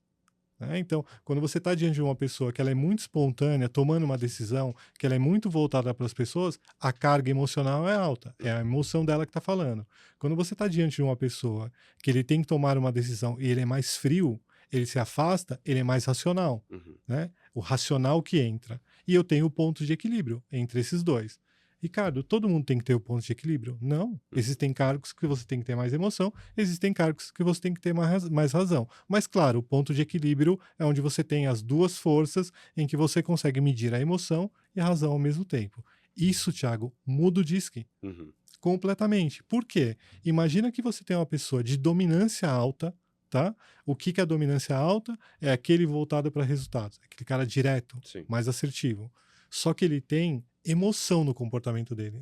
Né? Então, quando você está diante de uma pessoa que ela é muito espontânea, tomando uma decisão, que ela é muito voltada para as pessoas, a carga emocional é alta. É a emoção dela que está falando. Quando você está diante de uma pessoa que ele tem que tomar uma decisão e ele é mais frio, ele se afasta, ele é mais racional. Uhum. Né? O racional que entra. E eu tenho o ponto de equilíbrio entre esses dois. Ricardo, todo mundo tem que ter o ponto de equilíbrio? Não. Existem cargos que você tem que ter mais emoção, existem cargos que você tem que ter mais razão. Mas, claro, o ponto de equilíbrio é onde você tem as duas forças em que você consegue medir a emoção e a razão ao mesmo tempo. Isso, Thiago, muda o DISC. Uhum. Completamente. Por quê? Imagina que você tem uma pessoa de dominância alta, tá? O que é a dominância alta? É aquele voltado para resultados, aquele cara direto, Sim. mais assertivo. Só que ele tem emoção no comportamento dele,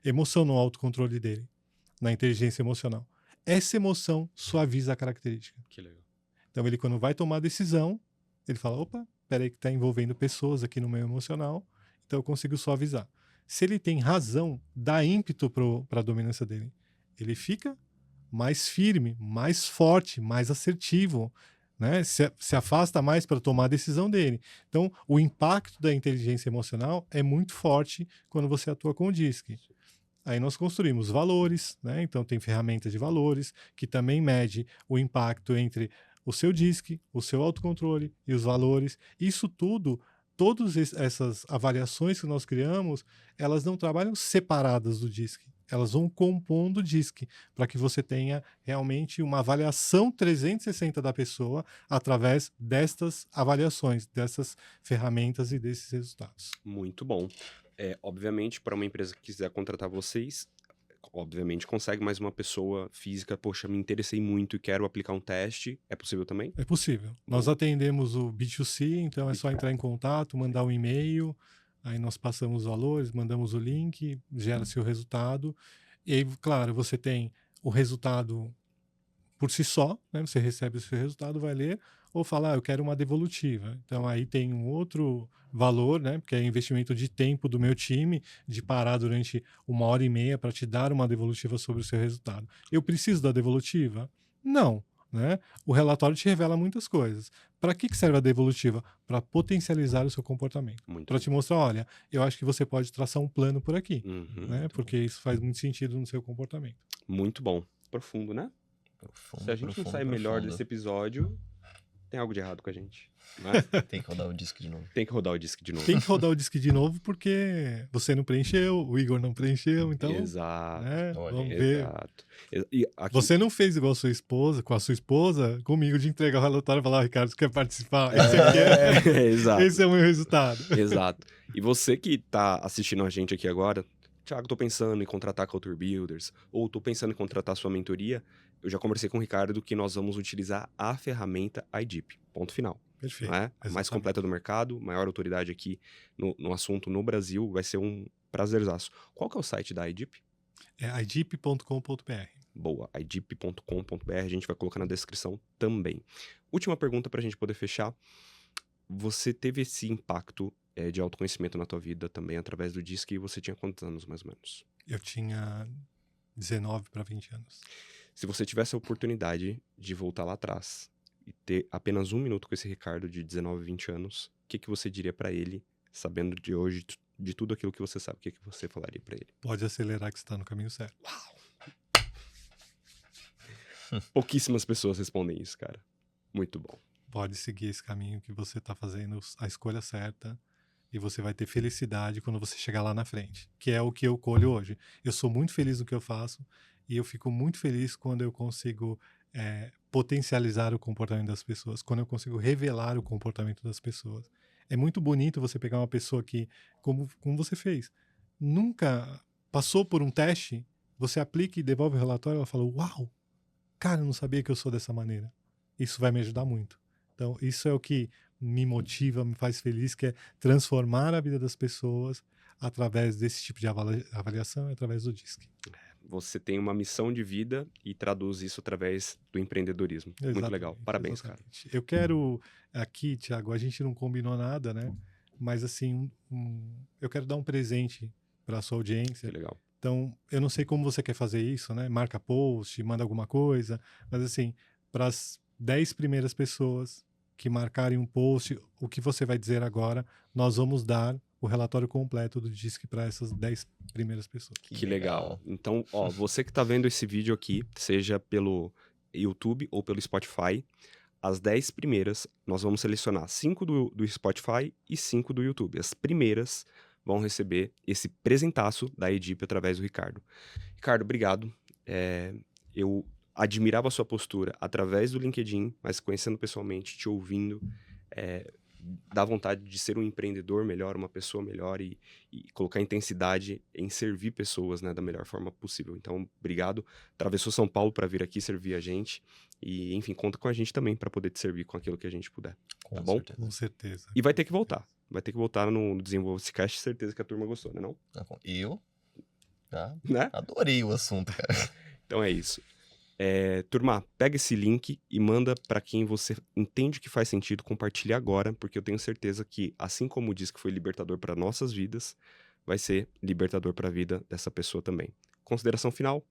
emoção no autocontrole dele, na inteligência emocional. Essa emoção suaviza a característica. Que legal. Então, ele, quando vai tomar a decisão, ele fala, opa, peraí que está envolvendo pessoas aqui no meio emocional, então eu consigo suavizar. Se ele tem razão, dá ímpeto para a dominância dele. Ele fica mais firme, mais forte, mais assertivo, né? Se afasta mais para tomar a decisão dele. Então, o impacto da inteligência emocional é muito forte quando você atua com o DISC. Aí nós construímos valores, né? Então tem ferramentas de valores que também mede o impacto entre o seu DISC, o seu autocontrole e os valores. Isso tudo, todas essas avaliações que nós criamos, elas não trabalham separadas do DISC. Elas vão compondo o DISC para que você tenha realmente uma avaliação 360 da pessoa através destas avaliações, dessas ferramentas e desses resultados. Muito bom. Obviamente, para uma empresa que quiser contratar vocês, obviamente consegue, mais uma pessoa física, poxa, me interessei muito e quero aplicar um teste, é possível também? É possível. Nós atendemos o B2C, então é só entrar em contato, mandar um e-mail, aí nós passamos os valores, mandamos o link, gera-se o resultado. E aí, claro, você tem o resultado por si só, né? Você recebe o seu resultado, vai ler, ou falar, eu quero uma devolutiva. Então aí tem um outro valor, né? Porque é investimento de tempo do meu time, de parar durante 1h30 para te dar uma devolutiva sobre o seu resultado. Eu preciso da devolutiva? Não. né? O relatório te revela muitas coisas. Para que serve a devolutiva? Para potencializar o seu comportamento. Muito Para te mostrar, olha, eu acho que você pode traçar um plano por aqui, Uhum. né? Porque isso faz muito sentido no seu comportamento. Muito bom. Profundo, né? Profundo, Se a gente não profundo, sair melhor profundo. desse episódio, tem algo de errado com a gente. Né? Tem que rodar o disco de novo. Tem que rodar o disco de novo. Tem que rodar o disco de novo porque você não preencheu, o Igor não preencheu, então, Exato. né? Olha, Vamos ver. Exato. E aqui, Você não fez igual a sua esposa, com a sua esposa, comigo, de entregar o relatório e falar, Ricardo, você quer participar? Esse aqui exato. esse é o meu resultado. Exato. E você que tá assistindo a gente aqui agora, Thiago, tô pensando em contratar Culture Builders, ou tô pensando em contratar sua mentoria, eu já conversei com o Ricardo que nós vamos utilizar a ferramenta iDeep. Ponto final. Perfeito. Não é? A mais Exatamente. completa do mercado, maior autoridade aqui no assunto no Brasil, vai ser um prazerzaço. Qual que é o site da iDeep? É idip.com.br. Boa, idip.com.br, a gente vai colocar na descrição também. Última pergunta pra gente poder fechar. Você teve esse impacto de autoconhecimento na tua vida também através do DISC e você tinha quantos anos, mais ou menos? Eu tinha 19 para 20 anos. Se você tivesse a oportunidade de voltar lá atrás e ter apenas 1 minuto com esse Ricardo de 19, 20 anos, o que você diria pra ele, sabendo de hoje, de tudo aquilo que você sabe? O que você falaria pra ele? Pode acelerar que você está no caminho certo. Pouquíssimas pessoas respondem isso, cara. Muito bom. Pode seguir esse caminho que você está fazendo a escolha certa e você vai ter felicidade quando você chegar lá na frente, que é o que eu colho hoje. Eu sou muito feliz no que eu faço e eu fico muito feliz quando eu consigo potencializar o comportamento das pessoas, quando eu consigo revelar o comportamento das pessoas. É muito bonito você pegar uma pessoa que, como você fez, nunca passou por um teste, você aplica e devolve o relatório, ela fala, uau, cara, eu não sabia que eu sou dessa maneira. Isso vai me ajudar muito. Então, isso é o que me motiva, me faz feliz, que é transformar a vida das pessoas através desse tipo de avaliação e através do DISC. Você tem uma missão de vida e traduz isso através do empreendedorismo. Exatamente, muito legal. Parabéns, exatamente. Eu quero aqui, Thiago, a gente não combinou nada, né? Mas assim, eu quero dar um presente para a sua audiência. Que legal. Então, eu não sei como você quer fazer isso, né? Marca post, manda alguma coisa, mas assim, para as 10 primeiras pessoas que marcarem um post, o que você vai dizer agora, nós vamos dar o relatório completo do DISC para essas 10 primeiras pessoas. Que legal. Então, ó, você que tá vendo esse vídeo aqui, seja pelo YouTube ou pelo Spotify, as 10 primeiras, nós vamos selecionar 5 do Spotify e 5 do YouTube. As primeiras vão receber esse presentaço da iDeep através do Ricardo. Ricardo, obrigado. Eu admirava a sua postura através do LinkedIn, mas conhecendo pessoalmente, te ouvindo, dá vontade de ser um empreendedor melhor, uma pessoa melhor e colocar intensidade em servir pessoas, né, da melhor forma possível. Então, obrigado. Atravessou São Paulo para vir aqui servir a gente e, enfim, conta com a gente também para poder te servir com aquilo que a gente puder. Com Tá bom? certeza. Com certeza. E vai ter que voltar. Vai ter que voltar no Desenvolve-se Cast, certeza que a turma gostou, né não? Eu já Né? adorei o assunto, cara. Então é isso. Turma, pega esse link e manda para quem você entende que faz sentido, compartilha agora, porque eu tenho certeza que, assim como diz que foi libertador para nossas vidas, vai ser libertador para a vida dessa pessoa também. Consideração final?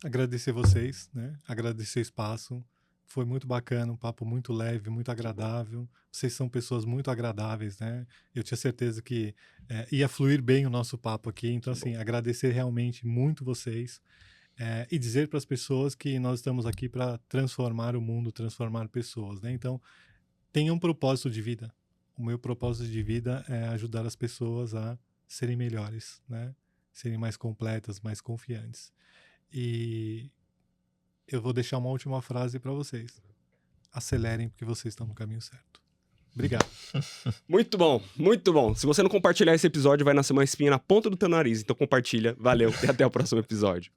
Agradecer vocês, né? Agradecer o espaço. Foi muito bacana, um papo muito leve, muito agradável. Vocês são pessoas muito agradáveis, né? Eu tinha certeza que ia fluir bem o nosso papo aqui. Então, assim, agradecer realmente muito vocês. E dizer para as pessoas que nós estamos aqui para transformar o mundo, transformar pessoas, né? Então, tenha um propósito de vida. O meu propósito de vida é ajudar as pessoas a serem melhores, né? Serem mais completas, mais confiantes. E eu vou deixar uma última frase para vocês. Acelerem porque vocês estão no caminho certo. Obrigado. Muito bom, muito bom. Se você não compartilhar esse episódio, vai nascer uma espinha na ponta do teu nariz. Então compartilha. Valeu e até o próximo episódio.